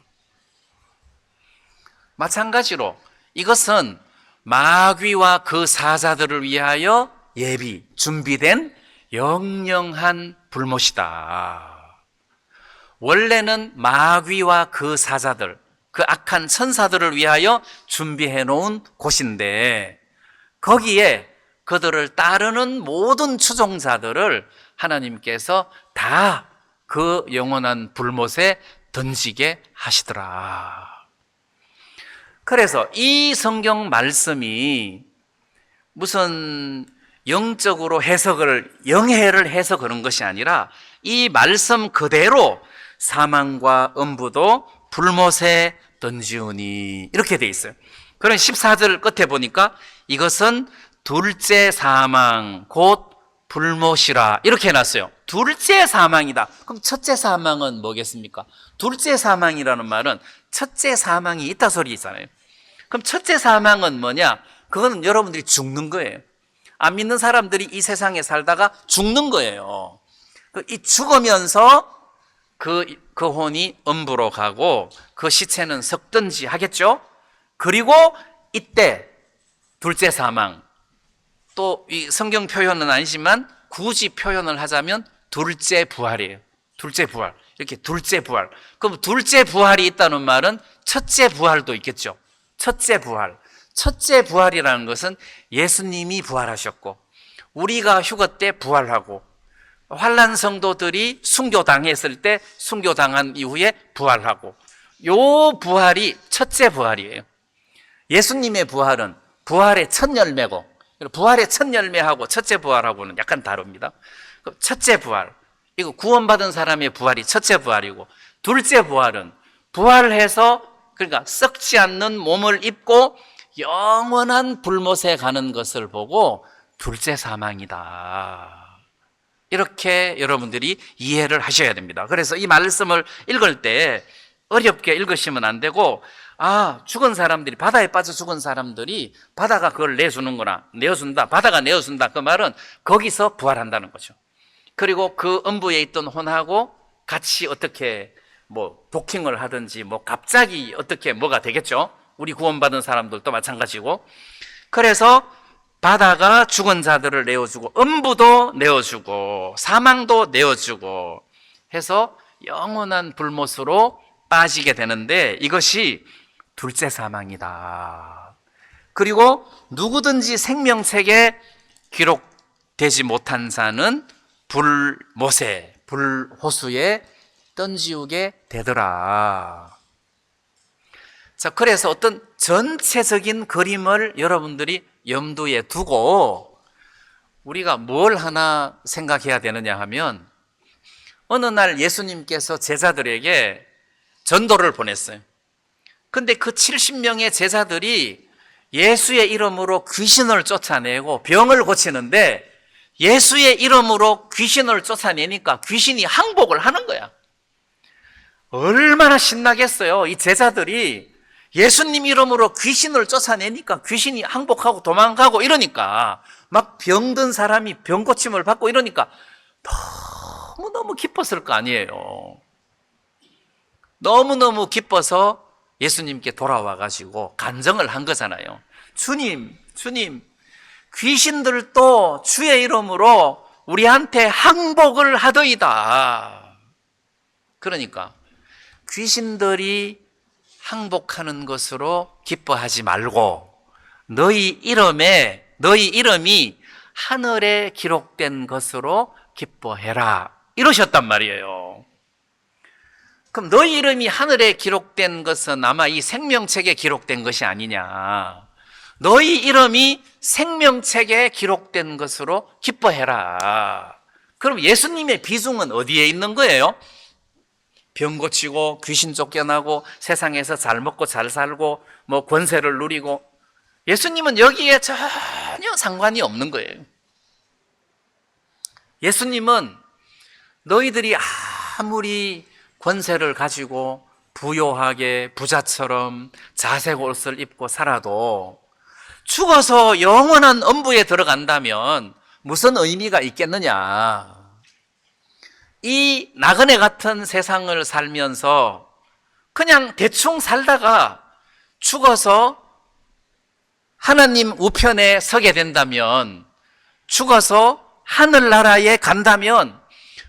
마찬가지로 이것은 마귀와 그 사자들을 위하여 준비된 영영한 불못이다. 원래는 마귀와 그 사자들, 그 악한 천사들을 위하여 준비해 놓은 곳인데, 거기에 그들을 따르는 모든 추종자들을 하나님께서 다 그 영원한 불못에 던지게 하시더라. 그래서 이 성경 말씀이 무슨 영적으로 영해를 해서 그런 것이 아니라 이 말씀 그대로 사망과 음부도 불못에 던지우니, 이렇게 돼 있어요. 그런 14절 끝에 보니까 이것은 둘째 사망 곧 불못이라, 이렇게 해놨어요. 둘째 사망이다. 그럼 첫째 사망은 뭐겠습니까? 둘째 사망이라는 말은 첫째 사망이 있다 소리 있잖아요. 그럼 첫째 사망은 뭐냐? 그거는 여러분들이 죽는 거예요. 안 믿는 사람들이 이 세상에 살다가 죽는 거예요. 이 죽으면서 그 혼이 음부로 가고 그 시체는 썩든지 하겠죠? 그리고 이때 둘째 사망, 또 이 성경 표현은 아니지만 굳이 표현을 하자면 둘째 부활이에요. 둘째 부활. 이렇게 둘째 부활. 그럼 둘째 부활이 있다는 말은 첫째 부활도 있겠죠. 첫째 부활. 첫째 부활이라는 것은 예수님이 부활하셨고, 우리가 휴거 때 부활하고, 환난 성도들이 순교당했을 때 순교당한 이후에 부활하고, 요 부활이 첫째 부활이에요. 예수님의 부활은 부활의 첫 열매고, 부활의 첫 열매하고 첫째 부활하고는 약간 다릅니다. 첫째 부활, 이거 구원받은 사람의 부활이 첫째 부활이고, 둘째 부활은 부활해서, 그러니까 썩지 않는 몸을 입고 영원한 불못에 가는 것을 보고 둘째 사망이다. 이렇게 여러분들이 이해를 하셔야 됩니다. 그래서 이 말씀을 읽을 때 어렵게 읽으시면 안 되고, 죽은 사람들이, 바다에 빠져 죽은 사람들이 바다가 그걸 내어준다. 바다가 내어준다. 그 말은 거기서 부활한다는 거죠. 그리고 그 음부에 있던 혼하고 같이 어떻게 도킹을 하든지 갑자기 어떻게 뭐가 되겠죠. 우리 구원받은 사람들도 마찬가지고. 그래서 바다가 죽은 자들을 내어주고, 음부도 내어주고, 사망도 내어주고 해서 영원한 불못으로 빠지게 되는데, 이것이 둘째 사망이다. 그리고 누구든지 생명책에 기록되지 못한 자는 불못에, 불호수에 던지우게 되더라. 자, 그래서 어떤 전체적인 그림을 여러분들이 염두에 두고 우리가 뭘 하나 생각해야 되느냐 하면, 어느 날 예수님께서 제자들에게 전도를 보냈어요. 근데 그 70명의 제자들이 예수의 이름으로 귀신을 쫓아내고 병을 고치는데, 예수의 이름으로 귀신을 쫓아내니까 귀신이 항복을 하는 거야. 얼마나 신나겠어요. 이 제자들이 예수님 이름으로 귀신을 쫓아내니까 귀신이 항복하고 도망가고 이러니까, 막 병든 사람이 병 고침을 받고 이러니까 너무너무 기뻤을 거 아니에요. 너무너무 기뻐서 예수님께 돌아와가지고 간증을 한 거잖아요. 주님, 귀신들도 주의 이름으로 우리한테 항복을 하더이다. 그러니까 귀신들이 항복하는 것으로 기뻐하지 말고 너희 이름이 하늘에 기록된 것으로 기뻐해라, 이러셨단 말이에요. 그럼 너희 이름이 하늘에 기록된 것은 아마 이 생명책에 기록된 것이 아니냐. 너희 이름이 생명책에 기록된 것으로 기뻐해라. 그럼 예수님의 비중은 어디에 있는 거예요? 병 고치고 귀신 쫓겨나고 세상에서 잘 먹고 잘 살고 뭐 권세를 누리고, 예수님은 여기에 전혀 상관이 없는 거예요. 예수님은 너희들이 아무리 권세를 가지고 부요하게 부자처럼 자색 옷을 입고 살아도 죽어서 영원한 엄부에 들어간다면 무슨 의미가 있겠느냐. 이 나그네 같은 세상을 살면서 그냥 대충 살다가 죽어서 하나님 우편에 서게 된다면, 죽어서 하늘나라에 간다면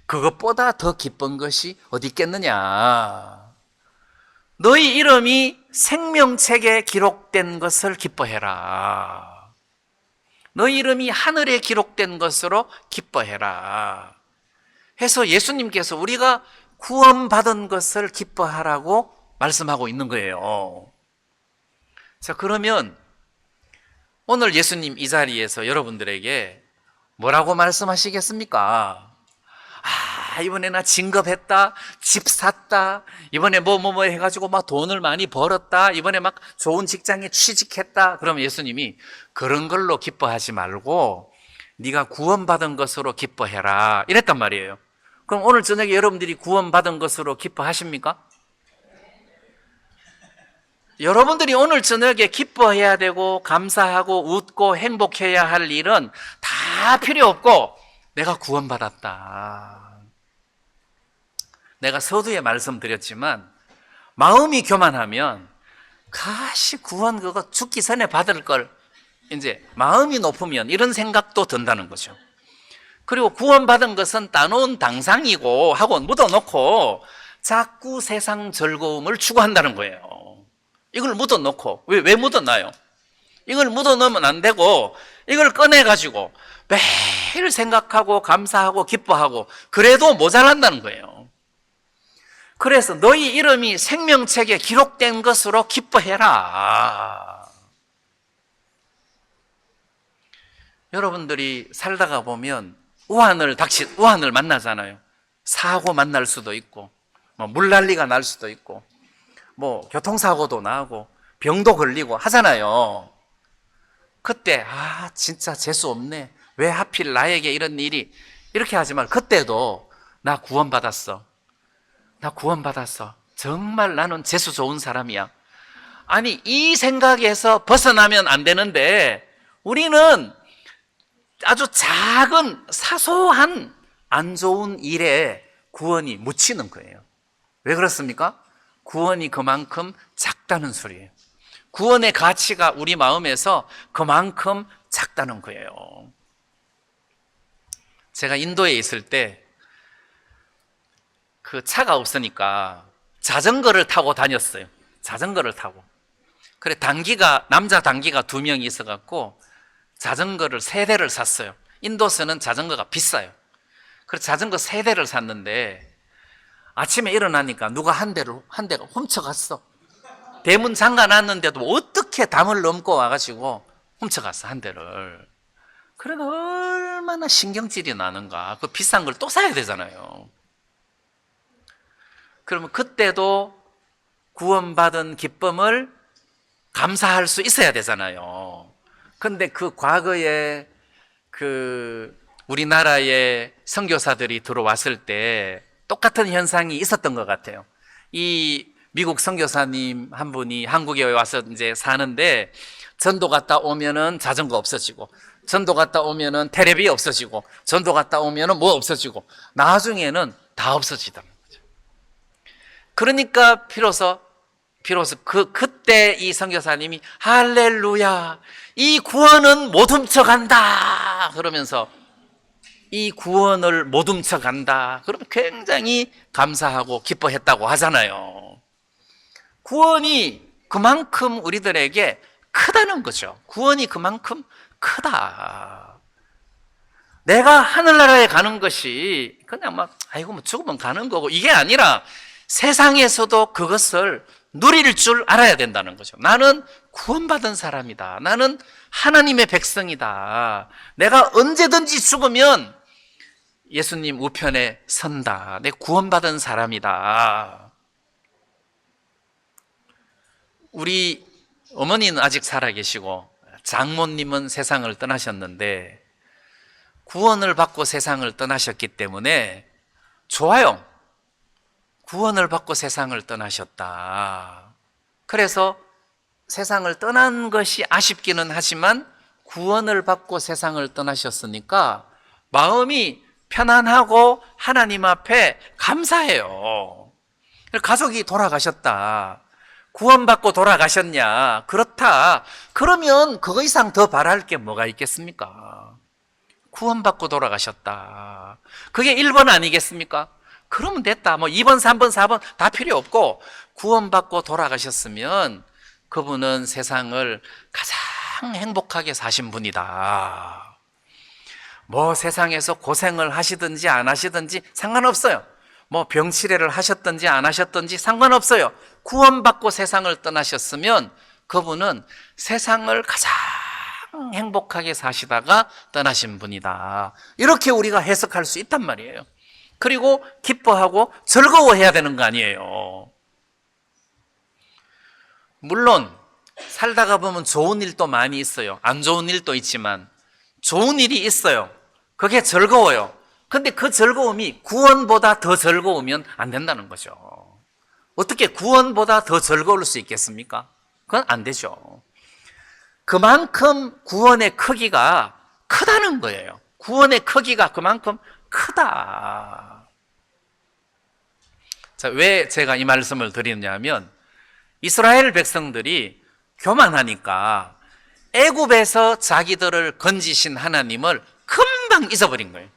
그것보다 더 기쁜 것이 어디 있겠느냐. 너희 이름이 생명책에 기록된 것을 기뻐해라. 너희 이름이 하늘에 기록된 것으로 기뻐해라 해서 예수님께서 우리가 구원받은 것을 기뻐하라고 말씀하고 있는 거예요. 자, 그러면 오늘 예수님 이 자리에서 여러분들에게 뭐라고 말씀하시겠습니까? 이번에 나 진급했다, 집 샀다, 이번에 뭐 해가지고 막 돈을 많이 벌었다, 이번에 막 좋은 직장에 취직했다. 그러면 예수님이 그런 걸로 기뻐하지 말고 네가 구원받은 것으로 기뻐해라, 이랬단 말이에요. 그럼 오늘 저녁에 여러분들이 구원받은 것으로 기뻐하십니까? 여러분들이 오늘 저녁에 기뻐해야 되고 감사하고 웃고 행복해야 할 일은 다 필요 없고, 내가 구원받았다. 내가 서두에 말씀드렸지만 마음이 교만하면 가시 구원 그거 죽기 전에 받을 걸, 이제 마음이 높으면 이런 생각도 든다는 거죠. 그리고 구원받은 것은 따놓은 당상이고 하고 묻어놓고 자꾸 세상 즐거움을 추구한다는 거예요. 이걸 묻어놓고 왜 묻어놔요? 이걸 묻어놓으면 안 되고 이걸 꺼내가지고 매일 생각하고 감사하고 기뻐하고 그래도 모자란다는 거예요. 그래서 너희 이름이 생명책에 기록된 것으로 기뻐해라. 여러분들이 살다가 보면 우한을 만나잖아요. 사고 만날 수도 있고, 뭐 물난리가 날 수도 있고, 뭐 교통사고도 나고 병도 걸리고 하잖아요. 그때 진짜 재수 없네, 왜 하필 나에게 이런 일이, 이렇게 하지 말고 그때도 나 구원받았어, 정말 나는 재수 좋은 사람이야. 아니, 이 생각에서 벗어나면 안 되는데 우리는 아주 작은 사소한 안 좋은 일에 구원이 묻히는 거예요. 왜 그렇습니까? 구원이 그만큼 작다는 소리예요. 구원의 가치가 우리 마음에서 그만큼 작다는 거예요. 제가 인도에 있을 때 그 차가 없으니까 자전거를 타고 다녔어요. 자전거를 타고. 그래, 남자 단기가 2명이 있어갖고 자전거를 3대를 샀어요. 인도에서는 자전거가 비싸요. 그래서 자전거 3대를 샀는데 아침에 일어나니까 누가 한 대가 훔쳐갔어. 대문 잠가놨는데도 어떻게 담을 넘고 와가지고 훔쳐갔어, 한 대를. 그러니까 얼마나 신경질이 나는가. 그 비싼 걸 또 사야 되잖아요. 그러면 그때도 구원받은 기쁨을 감사할 수 있어야 되잖아요. 근데 그 과거에 우리나라의 선교사들이 들어왔을 때 똑같은 현상이 있었던 것 같아요. 이 미국 선교사님 한 분이 한국에 와서 이제 사는데 전도 갔다 오면은 자전거 없어지고, 전도 갔다 오면은 테레비 없어지고, 전도 갔다 오면은 뭐 없어지고, 나중에는 다 없어지더라는 거죠. 그러니까 비로소 그때 이 선교사님이 할렐루야, 이 구원은 못 훔쳐간다 그러면서, 이 구원을 못 훔쳐간다 그러면 굉장히 감사하고 기뻐했다고 하잖아요. 구원이 그만큼 우리들에게 크다는 거죠. 구원이 그만큼 크다. 내가 하늘나라에 가는 것이 그냥 아이고 뭐 죽으면 가는 거고, 이게 아니라 세상에서도 그것을 누릴 줄 알아야 된다는 거죠. 나는 구원받은 사람이다. 나는 하나님의 백성이다. 내가 언제든지 죽으면 예수님 우편에 선다. 내 구원받은 사람이다. 우리 어머니는 아직 살아계시고 장모님은 세상을 떠나셨는데, 구원을 받고 세상을 떠나셨기 때문에 좋아요. 구원을 받고 세상을 떠나셨다. 그래서 세상을 떠난 것이 아쉽기는 하지만 구원을 받고 세상을 떠나셨으니까 마음이 편안하고 하나님 앞에 감사해요. 가족이 돌아가셨다. 구원받고 돌아가셨냐? 그렇다. 그러면 그거 이상 더 바랄 게 뭐가 있겠습니까? 구원받고 돌아가셨다. 그게 1번 아니겠습니까? 그러면 됐다. 뭐 2번, 3번, 4번 다 필요 없고, 구원받고 돌아가셨으면 그분은 세상을 가장 행복하게 사신 분이다. 뭐 세상에서 고생을 하시든지 안 하시든지 상관없어요. 뭐 병치레를 하셨든지 안 하셨든지 상관없어요. 구원받고 세상을 떠나셨으면 그분은 세상을 가장 행복하게 사시다가 떠나신 분이다. 이렇게 우리가 해석할 수 있단 말이에요. 그리고 기뻐하고 즐거워해야 되는 거 아니에요. 물론 살다가 보면 좋은 일도 많이 있어요. 안 좋은 일도 있지만 좋은 일이 있어요. 그게 즐거워요. 근데 그 즐거움이 구원보다 더 즐거우면 안 된다는 거죠. 어떻게 구원보다 더 즐거울 수 있겠습니까? 그건 안 되죠. 그만큼 구원의 크기가 크다는 거예요. 구원의 크기가 그만큼 크다. 자, 왜 제가 이 말씀을 드리느냐면, 이스라엘 백성들이 교만하니까 애굽에서 자기들을 건지신 하나님을 금방 잊어버린 거예요.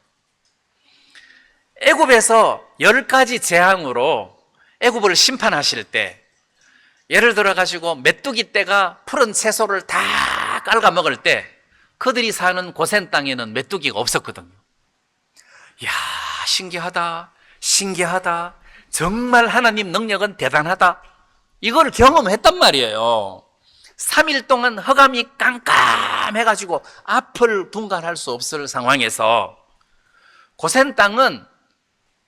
애굽에서 10가지 재앙으로 애굽을 심판하실 때, 예를 들어 가지고 메뚜기 떼가 푸른 채소를 다 깔아 먹을 때 그들이 사는 고센 땅에는 메뚜기가 없었거든요. 이야, 신기하다, 신기하다, 정말 하나님 능력은 대단하다, 이걸 경험했단 말이에요. 3일 동안 흑암이 깜깜해가지고 앞을 분간할 수 없을 상황에서 고센 땅은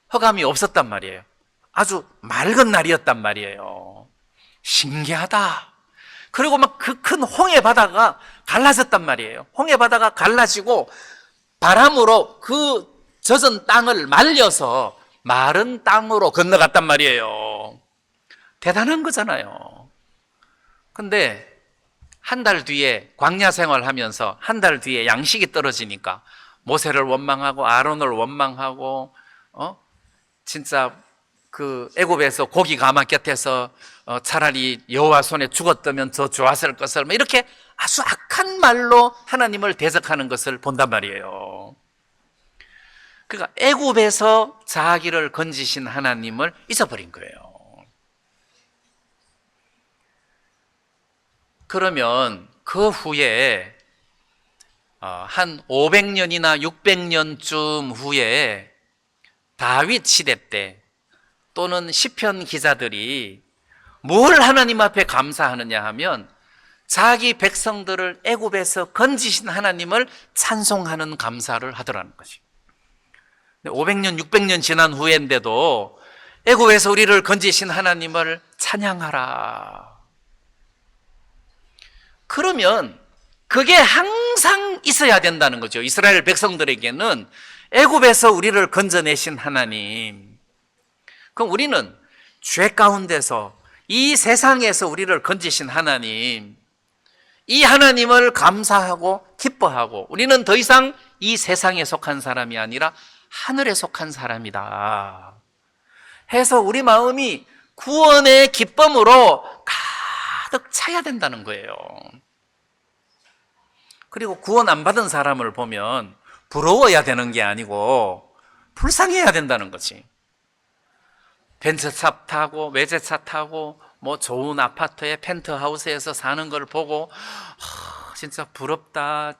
흑암이 없었단 말이에요. 아주 맑은 날이었단 말이에요. 신기하다. 그리고 막 그 큰 홍해 바다가 갈라졌단 말이에요. 홍해 바다가 갈라지고 바람으로 그 젖은 땅을 말려서 마른 땅으로 건너갔단 말이에요. 대단한 거잖아요. 근데 한 달 뒤에 광야 생활하면서 한 달 뒤에 양식이 떨어지니까 모세를 원망하고 아론을 원망하고, 진짜 그 애굽에서 고기 가마 곁에서 차라리 여호와 손에 죽었다면 더 좋았을 것을, 이렇게 아주 악한 말로 하나님을 대적하는 것을 본단 말이에요. 그러니까 애굽에서 자기를 건지신 하나님을 잊어버린 거예요. 그러면 그 후에 한 500년이나 600년쯤 후에 다윗 시대 때 또는 시편 기자들이 뭘 하나님 앞에 감사하느냐 하면 자기 백성들을 애굽에서 건지신 하나님을 찬송하는 감사를 하더라는 거지. 500년, 600년 지난 후인데도 애굽에서 우리를 건지신 하나님을 찬양하라. 그러면 그게 항상 있어야 된다는 거죠. 이스라엘 백성들에게는 애굽에서 우리를 건져내신 하나님. 그럼 우리는 죄 가운데서 이 세상에서 우리를 건지신 하나님, 이 하나님을 감사하고 기뻐하고 우리는 더 이상 이 세상에 속한 사람이 아니라 하늘에 속한 사람이다 해서 우리 마음이 구원의 기쁨으로 가득 차야 된다는 거예요. 그리고 구원 안 받은 사람을 보면 부러워야 되는 게 아니고 불쌍해야 된다는 거지. 벤츠차 타고 외제차 타고 뭐 좋은 아파트에 펜트하우스에서 사는 걸 보고 진짜 부럽다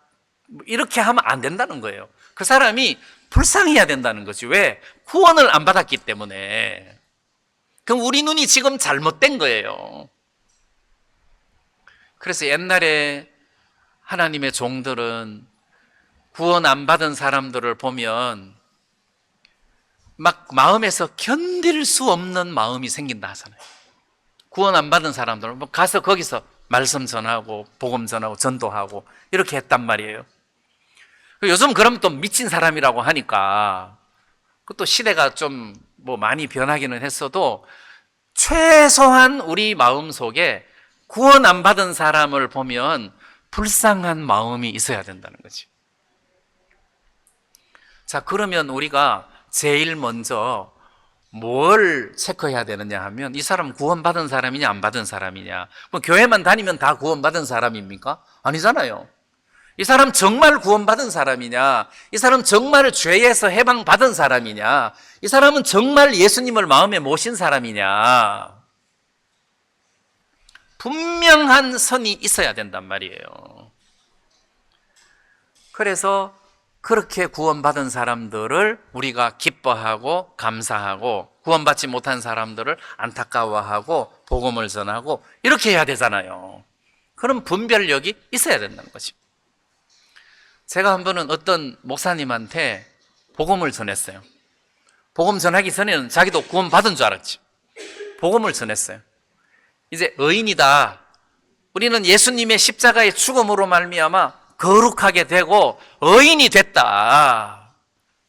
이렇게 하면 안 된다는 거예요. 그 사람이 불쌍해야 된다는 거지. 왜? 구원을 안 받았기 때문에. 그럼 우리 눈이 지금 잘못된 거예요. 그래서 옛날에 하나님의 종들은 구원 안 받은 사람들을 보면 막 마음에서 견딜 수 없는 마음이 생긴다 하잖아요. 구원 안 받은 사람들은 가서 거기서 말씀 전하고 복음 전하고 전도하고 이렇게 했단 말이에요. 요즘 그러면 또 미친 사람이라고 하니까 그것도 시대가 좀 뭐 많이 변하기는 했어도 최소한 우리 마음속에 구원 안 받은 사람을 보면 불쌍한 마음이 있어야 된다는 거지. 자, 그러면 우리가 제일 먼저 뭘 체크해야 되느냐 하면 이 사람 구원받은 사람이냐 안 받은 사람이냐. 뭐 교회만 다니면 다 구원받은 사람입니까? 아니잖아요. 이 사람 정말 구원받은 사람이냐, 이 사람 정말 죄에서 해방받은 사람이냐, 이 사람은 정말 예수님을 마음에 모신 사람이냐. 분명한 선이 있어야 된단 말이에요. 그래서 그렇게 구원받은 사람들을 우리가 기뻐하고 감사하고 구원받지 못한 사람들을 안타까워하고 복음을 전하고 이렇게 해야 되잖아요. 그런 분별력이 있어야 된다는 거죠. 제가 한 번은 어떤 목사님한테 복음을 전했어요. 복음 전하기 전에는 자기도 구원받은 줄 알았지. 복음을 전했어요. 이제 의인이다. 우리는 예수님의 십자가의 죽음으로 말미암아 거룩하게 되고 의인이 됐다.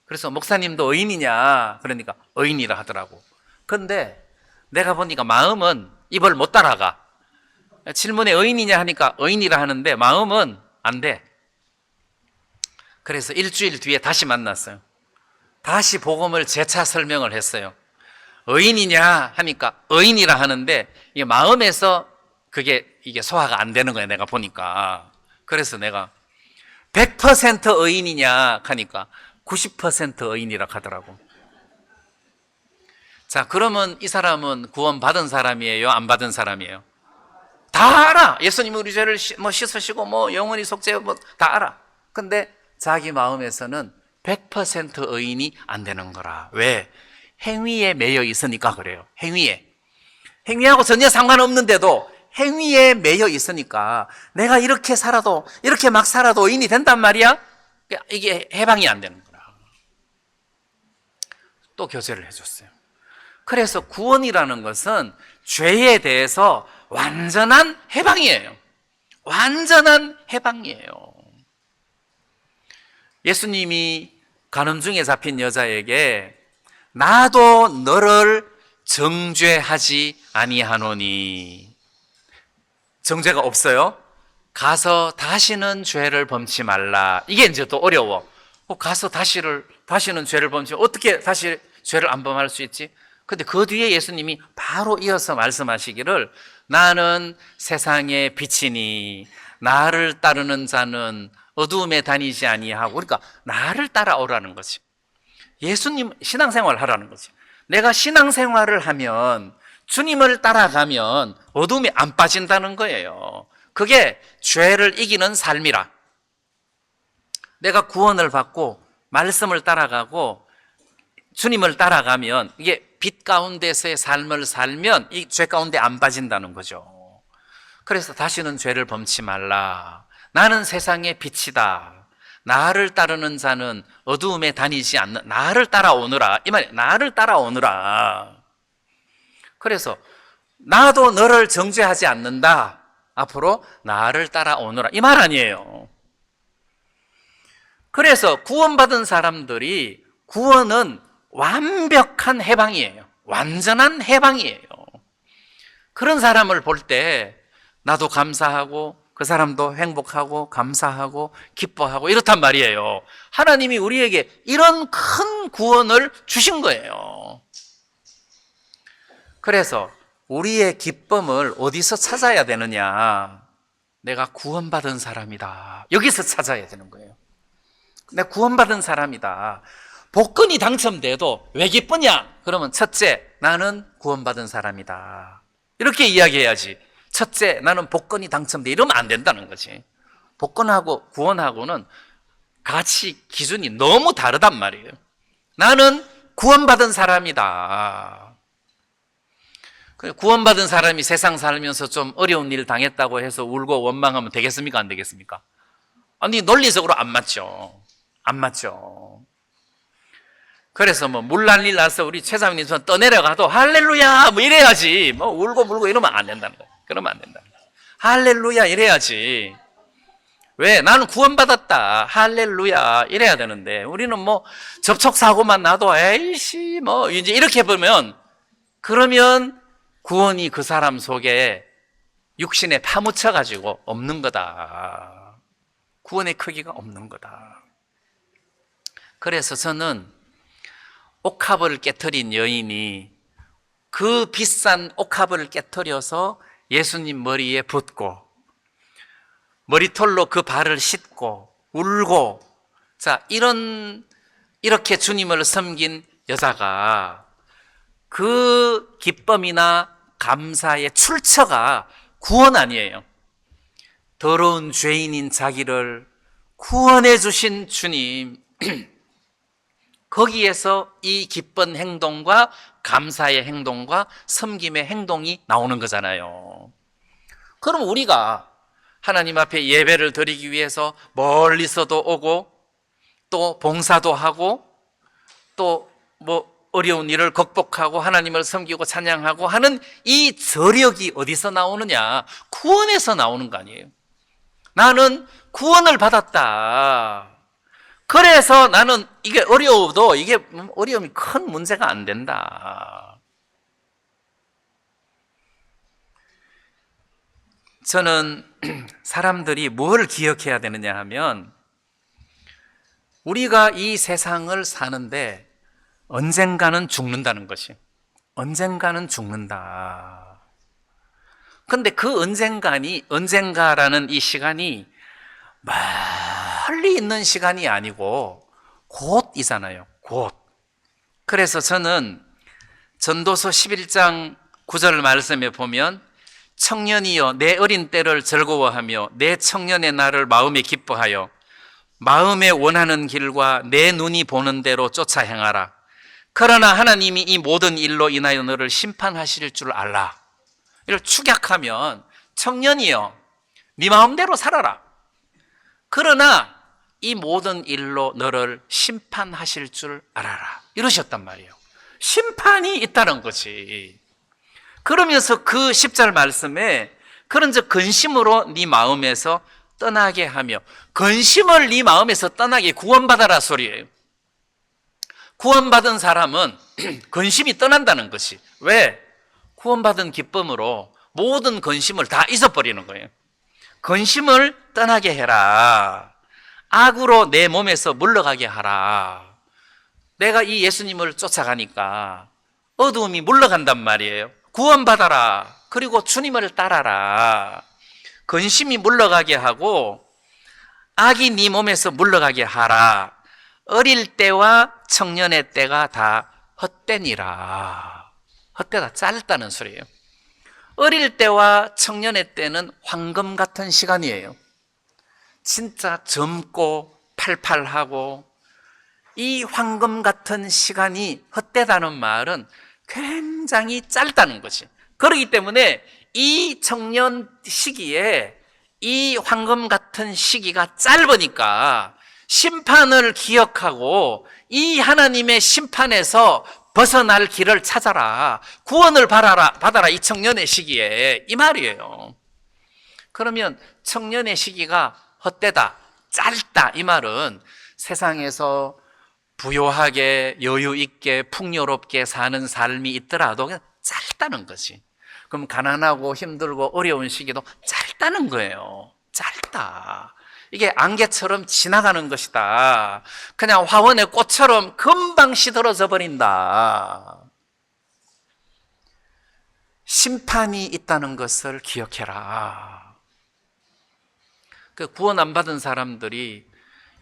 그래서 목사님도 의인이냐? 그러니까 의인이라 하더라고. 그런데 내가 보니까 마음은 입을 못 따라가. 질문에 의인이냐 하니까 의인이라 하는데 마음은 안 돼. 그래서 일주일 뒤에 다시 만났어요. 다시 복음을 재차 설명을 했어요. 의인이냐 하니까 의인이라 하는데 이게 마음에서 이게 소화가 안 되는 거예요. 내가 보니까. 그래서 내가 100% 의인이냐 하니까 90% 의인이라 하더라고. 자, 그러면 이 사람은 구원받은 사람이에요? 안 받은 사람이에요? 다 알아. 예수님이 우리 죄를 씻으시고 영원히 속죄 다 알아. 근데 자기 마음에서는 100% 의인이 안 되는 거라. 왜? 행위에 매여 있으니까 그래요. 행위하고 전혀 상관없는데도 행위에 매여 있으니까 내가 이렇게 살아도 이렇게 막 살아도 의인이 된단 말이야. 이게 해방이 안 되는 거라. 또 교제를 해줬어요. 그래서 구원이라는 것은 죄에 대해서 완전한 해방이에요. 완전한 해방이에요. 예수님이 간음중에 잡힌 여자에게 나도 너를 정죄하지 아니하노니, 정죄가 없어요? 가서 다시는 죄를 범치 말라. 이게 이제 또 어려워. 가서 다시는 죄를 범치, 어떻게 다시 죄를 안 범할 수 있지? 근데 그 뒤에 예수님이 바로 이어서 말씀하시기를 나는 세상의 빛이니 나를 따르는 자는 어두움에 다니지 아니하고, 그러니까 나를 따라오라는 거지. 예수님 신앙생활을 하라는 거지. 내가 신앙생활을 하면, 주님을 따라가면 어둠에 안 빠진다는 거예요. 그게 죄를 이기는 삶이라. 내가 구원을 받고 말씀을 따라가고 주님을 따라가면 이게 빛 가운데서의 삶을 살면 이 죄 가운데 안 빠진다는 거죠. 그래서 다시는 죄를 범치 말라. 나는 세상의 빛이다. 나를 따르는 자는 어두움에 다니지 않는, 나를 따라오느라. 이 말이 나를 따라오느라. 그래서 나도 너를 정죄하지 않는다. 앞으로 나를 따라오느라. 이 말 아니에요. 그래서 구원받은 사람들이 구원은 완벽한 해방이에요. 완전한 해방이에요. 그런 사람을 볼 때 나도 감사하고 그 사람도 행복하고 감사하고 기뻐하고 이렇단 말이에요. 하나님이 우리에게 이런 큰 구원을 주신 거예요. 그래서 우리의 기쁨을 어디서 찾아야 되느냐? 내가 구원받은 사람이다. 여기서 찾아야 되는 거예요. 내가 구원받은 사람이다. 복권이 당첨돼도 왜 기쁘냐? 그러면 첫째, 나는 구원받은 사람이다. 이렇게 이야기해야지. 첫째, 나는 복권이 당첨돼. 이러면 안 된다는 거지. 복권하고 구원하고는 가치 기준이 너무 다르단 말이에요. 나는 구원받은 사람이다. 구원받은 사람이 세상 살면서 좀 어려운 일 당했다고 해서 울고 원망하면 되겠습니까? 안 되겠습니까? 아니, 논리적으로 안 맞죠. 안 맞죠. 그래서 뭐 물난리 나서 우리 최사모님 떠내려가도 할렐루야 뭐 이래야지. 뭐 울고 물고 이러면 안 된다는 거예요. 그러면 안 된다는 거예요. 할렐루야 이래야지. 왜? 나는 구원받았다. 할렐루야 이래야 되는데 우리는 뭐 접촉사고만 나도 에이씨 뭐 이제 이렇게 보면 그러면 구원이 그 사람 속에 육신에 파묻혀가지고 없는 거다. 구원의 크기가 없는 거다. 그래서 저는 옥합을 깨트린 여인이 그 비싼 옥합을 깨트려서 예수님 머리에 붓고 머리털로 그 발을 씻고 울고 자 이렇게 주님을 섬긴 여자가 그 기쁨이나 감사의 출처가 구원 아니에요. 더러운 죄인인 자기를 구원해 주신 주님 거기에서 이 기쁜 행동과 감사의 행동과 섬김의 행동이 나오는 거잖아요. 그럼 우리가 하나님 앞에 예배를 드리기 위해서 멀리서도 오고 또 봉사도 하고 또 뭐 어려운 일을 극복하고 하나님을 섬기고 찬양하고 하는 이 저력이 어디서 나오느냐? 구원에서 나오는 거 아니에요. 나는 구원을 받았다. 그래서 나는 이게 어려워도 이게 어려움이 큰 문제가 안 된다. 저는 사람들이 뭘 기억해야 되느냐 하면 우리가 이 세상을 사는데 언젠가는 죽는다는 것이. 언젠가는 죽는다. 근데 그 언젠가라는 이 시간이 멀리 있는 시간이 아니고 곧이잖아요. 곧. 그래서 저는 전도서 11장 9절 말씀에 보면 청년이여 내 어린 때를 즐거워하며 내 청년의 날을 마음에 기뻐하여 마음에 원하는 길과 내 눈이 보는 대로 쫓아 행하라. 그러나 하나님이 이 모든 일로 인하여 너를 심판하실 줄 알라. 이를 축약하면 청년이여 네 마음대로 살아라. 그러나 이 모든 일로 너를 심판하실 줄 알아라. 이러셨단 말이에요. 심판이 있다는 거지. 그러면서 그 10절 말씀에 그런즉 근심으로 네 마음에서 떠나게 하며 근심을 네 마음에서 떠나게 구원받아라 소리예요. 구원받은 사람은 근심이 떠난다는 것이. 왜? 구원받은 기쁨으로 모든 근심을 다 잊어버리는 거예요. 근심을 떠나게 해라. 악으로 내 몸에서 물러가게 하라. 내가 이 예수님을 쫓아가니까 어두움이 물러간단 말이에요. 구원받아라. 그리고 주님을 따라라. 근심이 물러가게 하고 악이 네 몸에서 물러가게 하라. 어릴 때와 청년의 때가 다 헛되니라. 헛되다 짧다는 소리예요. 어릴 때와 청년의 때는 황금 같은 시간이에요. 진짜 젊고 팔팔하고 이 황금 같은 시간이 헛되다는 말은 굉장히 짧다는 것이. 그렇기 때문에 이 청년 시기에 이 황금 같은 시기가 짧으니까 심판을 기억하고 이 하나님의 심판에서 벗어날 길을 찾아라. 구원을 받아라. 이 청년의 시기에. 이 말이에요. 그러면 청년의 시기가 헛되다, 짧다. 이 말은 세상에서 부요하게, 여유 있게, 풍요롭게 사는 삶이 있더라도 그냥 짧다는 것이. 그럼 가난하고 힘들고 어려운 시기도 짧다는 거예요. 짧다. 이게 안개처럼 지나가는 것이다. 그냥 화원의 꽃처럼 금방 시들어져 버린다. 심판이 있다는 것을 기억해라. 그 구원 안 받은 사람들이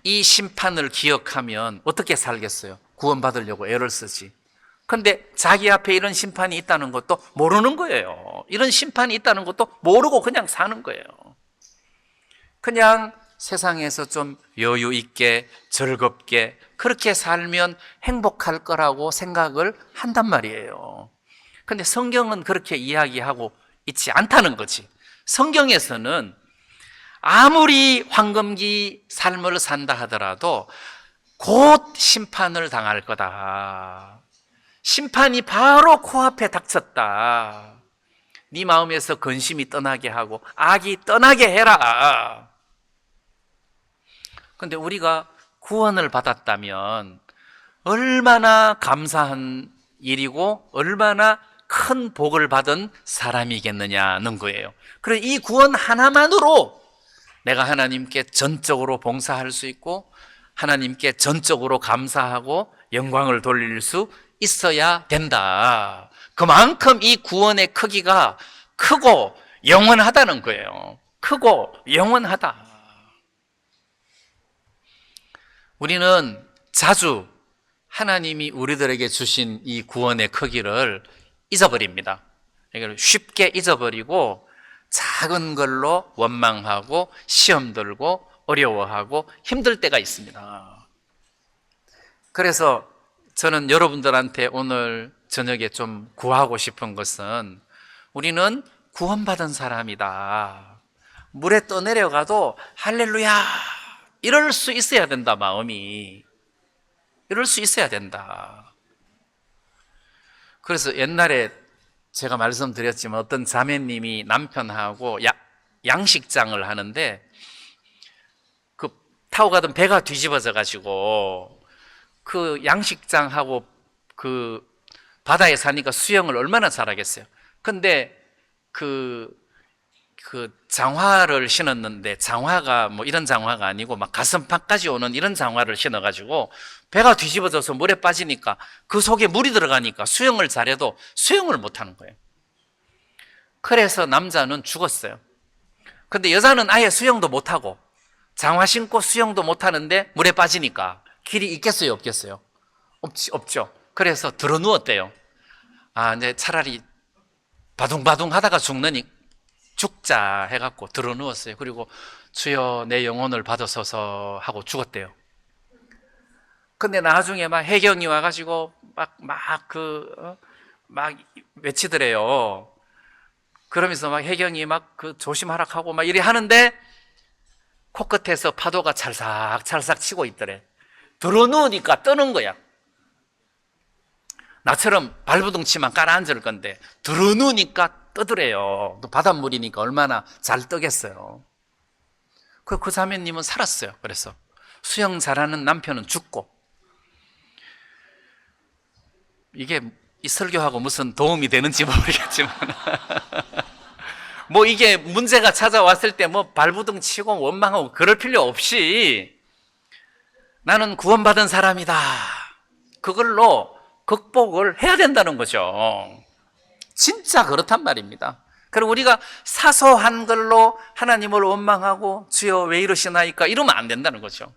이 심판을 기억하면 어떻게 살겠어요? 구원받으려고 애를 쓰지. 근데 자기 앞에 이런 심판이 있다는 것도 모르는 거예요. 이런 심판이 있다는 것도 모르고 그냥 사는 거예요. 그냥 세상에서 좀 여유 있게 즐겁게 그렇게 살면 행복할 거라고 생각을 한단 말이에요. 근데 성경은 그렇게 이야기하고 있지 않다는 거지. 성경에서는 아무리 황금기 삶을 산다 하더라도 곧 심판을 당할 거다. 심판이 바로 코앞에 닥쳤다. 네 마음에서 근심이 떠나게 하고 악이 떠나게 해라. 근데 우리가 구원을 받았다면 얼마나 감사한 일이고 얼마나 큰 복을 받은 사람이겠느냐는 거예요. 그래서 이 구원 하나만으로 내가 하나님께 전적으로 봉사할 수 있고 하나님께 전적으로 감사하고 영광을 돌릴 수 있어야 된다. 그만큼 이 구원의 크기가 크고 영원하다는 거예요. 크고 영원하다. 우리는 자주 하나님이 우리들에게 주신 이 구원의 크기를 잊어버립니다. 이걸 쉽게 잊어버리고 작은 걸로 원망하고 시험 들고 어려워하고 힘들 때가 있습니다. 그래서 저는 여러분들한테 오늘 저녁에 좀 구하고 싶은 것은 우리는 구원받은 사람이다. 물에 떠내려가도 할렐루야 이럴 수 있어야 된다. 마음이 이럴 수 있어야 된다. 그래서 옛날에 제가 말씀드렸지만 어떤 자매님이 남편하고 양식장을 하는데 그 타고 가던 배가 뒤집어져 가지고 그 양식장하고 그 바다에 사니까 수영을 얼마나 잘하겠어요. 근데 그 장화를 신었는데 장화가 뭐 이런 장화가 아니고 막 가슴팍까지 오는 이런 장화를 신어가지고 배가 뒤집어져서 물에 빠지니까 그 속에 물이 들어가니까 수영을 잘해도 수영을 못하는 거예요. 그래서 남자는 죽었어요. 근데 여자는 아예 수영도 못하고 장화 신고 수영도 못하는데 물에 빠지니까 길이 있겠어요, 없겠어요? 없죠. 그래서 들어 누웠대요. 이제 차라리 바둥바둥 하다가 죽자 해갖고 들어 누웠어요. 그리고 주여 내 영혼을 받으소서 하고 죽었대요. 근데 나중에 막 해경이 와가지고 막 외치더래요. 그러면서 막 해경이 막 조심하라 하고 막 이래 하는데 코끝에서 파도가 찰싹찰싹 치고 있더래. 들어 누우니까 뜨는 거야. 나처럼 발부둥치만 깔아앉을 건데 들어 누우니까 뜨더래요. 또 바닷물이니까 얼마나 잘 뜨겠어요. 그 자매님은 살았어요. 그래서 수영 잘하는 남편은 죽고. 이게 이 설교하고 무슨 도움이 되는지 모르겠지만 뭐 이게 문제가 찾아왔을 때 뭐 발부둥 치고 원망하고 그럴 필요 없이 나는 구원받은 사람이다. 그걸로 극복을 해야 된다는 거죠. 진짜 그렇단 말입니다. 그리고 우리가 사소한 걸로 하나님을 원망하고 주여 왜 이러시나이까 이러면 안 된다는 거죠.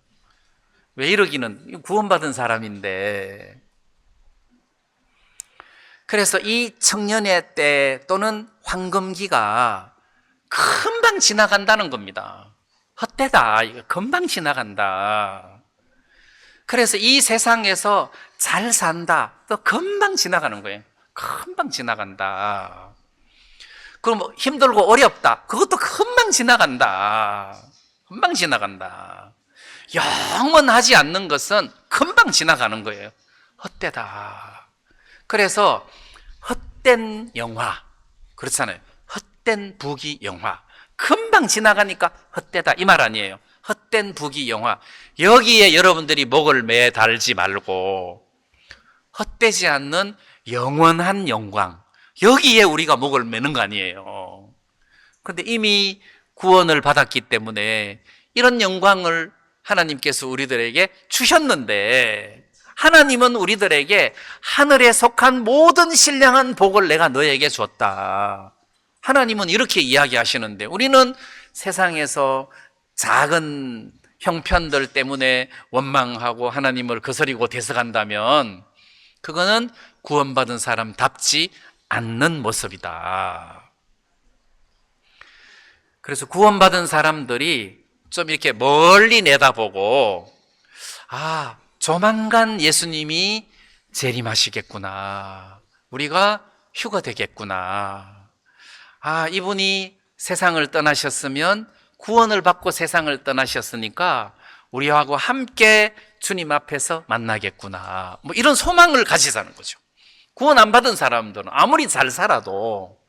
왜 이러기는 구원받은 사람인데. 그래서 이 청년의 때 또는 황금기가 금방 지나간다는 겁니다. 헛되다. 이거 금방 지나간다. 그래서 이 세상에서 잘 산다, 또 금방 지나가는 거예요. 금방 지나간다. 그럼 뭐 힘들고 어렵다, 그것도 금방 지나간다. 금방 지나간다. 영원하지 않는 것은 금방 지나가는 거예요. 헛되다. 그래서 헛된 영화, 그렇잖아요. 헛된 부귀영화, 금방 지나가니까 헛되다, 이 말 아니에요. 헛된 부귀영화, 여기에 여러분들이 목을 매달지 말고 헛되지 않는 영원한 영광, 여기에 우리가 목을 매는 거 아니에요. 그런데 이미 구원을 받았기 때문에 이런 영광을 하나님께서 우리들에게 주셨는데, 하나님은 우리들에게 하늘에 속한 모든 신령한 복을 내가 너에게 줬다, 하나님은 이렇게 이야기하시는데, 우리는 세상에서 작은 형편들 때문에 원망하고 하나님을 거스리고 대적한다면 그거는 구원받은 사람답지 않는 모습이다. 그래서 구원받은 사람들이 좀 이렇게 멀리 내다보고, 아, 조만간 예수님이 재림하시겠구나, 우리가 휴가 되겠구나, 아, 이분이 세상을 떠나셨으면, 구원을 받고 세상을 떠나셨으니까 우리하고 함께 주님 앞에서 만나겠구나, 뭐 이런 소망을 가지자는 거죠. 구원 안 받은 사람들은 아무리 잘 살아도,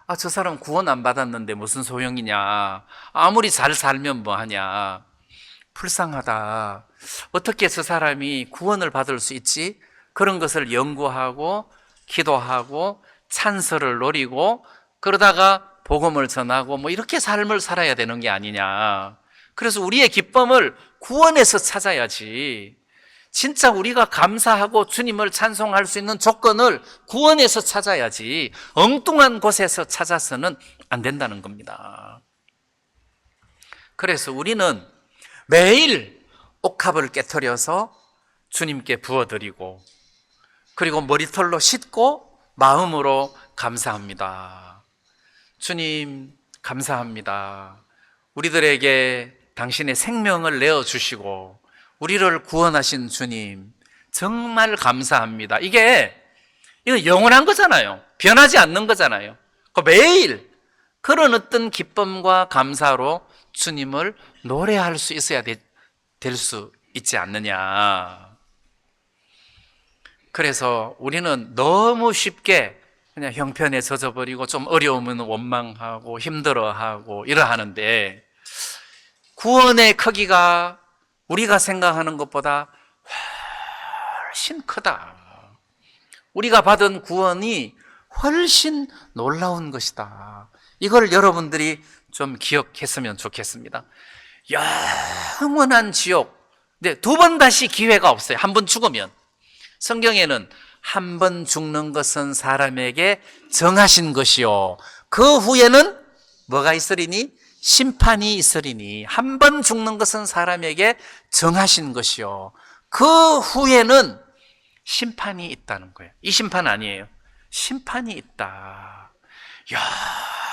아, 저 사람 구원 안 받았는데 무슨 소용이냐, 아무리 잘 살면 뭐하냐, 불쌍하다, 어떻게 저 사람이 구원을 받을 수 있지, 그런 것을 연구하고 기도하고 찬스를 노리고 그러다가 복음을 전하고 뭐 이렇게 삶을 살아야 되는 게 아니냐. 그래서 우리의 기쁨을 구원에서 찾아야지, 진짜 우리가 감사하고 주님을 찬송할 수 있는 조건을 구원에서 찾아야지, 엉뚱한 곳에서 찾아서는 안 된다는 겁니다. 그래서 우리는 매일 옥합을 깨트려서 주님께 부어드리고, 그리고 머리털로 씻고 마음으로 감사합니다. 주님 감사합니다. 우리들에게 당신의 생명을 내어주시고 우리를 구원하신 주님 정말 감사합니다. 이거 영원한 거잖아요. 변하지 않는 거잖아요. 매일 그런 어떤 기쁨과 감사로 주님을 노래할 수 있어야 될 수 있지 않느냐. 그래서 우리는 너무 쉽게 그냥 형편에 젖어버리고 좀 어려우면 원망하고 힘들어하고 이러하는데, 구원의 크기가 우리가 생각하는 것보다 훨씬 크다. 우리가 받은 구원이 훨씬 놀라운 것이다. 이걸 여러분들이 좀 기억했으면 좋겠습니다. 영원한 지옥, 네, 두 번 다시 기회가 없어요. 한 번 죽으면. 성경에는 한 번 죽는 것은 사람에게 정하신 것이요, 그 후에는 뭐가 있으리니? 심판이 있으리니. 한 번 죽는 것은 사람에게 정하신 것이요, 그 후에는 심판이 있다는 거예요. 이 심판 아니에요. 심판이 있다.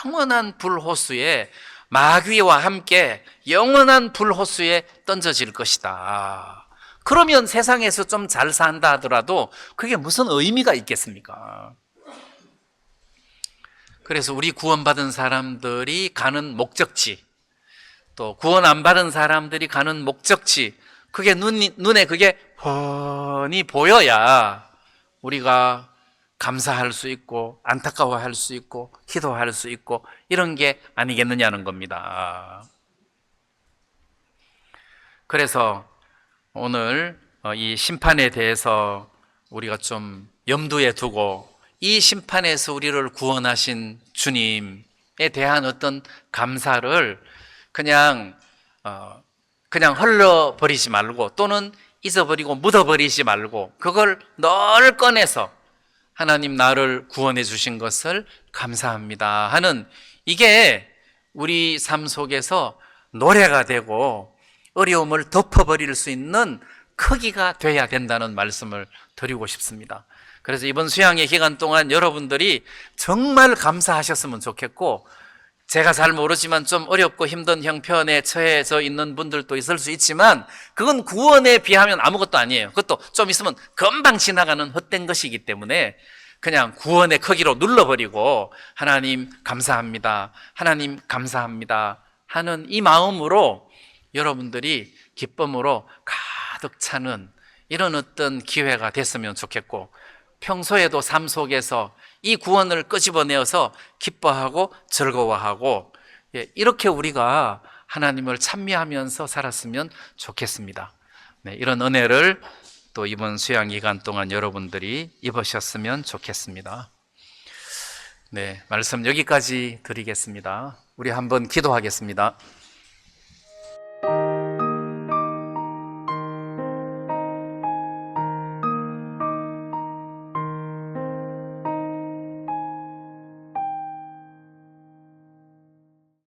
영원한 불호수에, 마귀와 함께 영원한 불호수에 던져질 것이다. 그러면 세상에서 좀 잘 산다 하더라도 그게 무슨 의미가 있겠습니까? 그래서 우리 구원받은 사람들이 가는 목적지, 또 구원 안 받은 사람들이 가는 목적지, 그게 눈에 그게 훤히 보여야 우리가 감사할 수 있고 안타까워할 수 있고 기도할 수 있고 이런 게 아니겠느냐는 겁니다. 그래서 오늘 이 심판에 대해서 우리가 좀 염두에 두고, 이 심판에서 우리를 구원하신 주님에 대한 어떤 감사를 그냥 흘려버리지 말고, 또는 잊어버리고 묻어버리지 말고, 그걸 늘 꺼내서 하나님 나를 구원해 주신 것을 감사합니다 하는, 이게 우리 삶 속에서 노래가 되고 어려움을 덮어버릴 수 있는 크기가 돼야 된다는 말씀을 드리고 싶습니다. 그래서 이번 수양의 기간 동안 여러분들이 정말 감사하셨으면 좋겠고, 제가 잘 모르지만 좀 어렵고 힘든 형편에 처해져 있는 분들도 있을 수 있지만 그건 구원에 비하면 아무것도 아니에요. 그것도 좀 있으면 금방 지나가는 헛된 것이기 때문에 그냥 구원의 크기로 눌러버리고 하나님 감사합니다, 하나님 감사합니다 하는 이 마음으로 여러분들이 기쁨으로 가득 차는 이런 어떤 기회가 됐으면 좋겠고, 평소에도 삶 속에서 이 구원을 끄집어내어서 기뻐하고 즐거워하고, 이렇게 우리가 하나님을 찬미하면서 살았으면 좋겠습니다. 네, 이런 은혜를 또 이번 수양 기간 동안 여러분들이 입으셨으면 좋겠습니다. 네, 말씀 여기까지 드리겠습니다. 우리 한번 기도하겠습니다.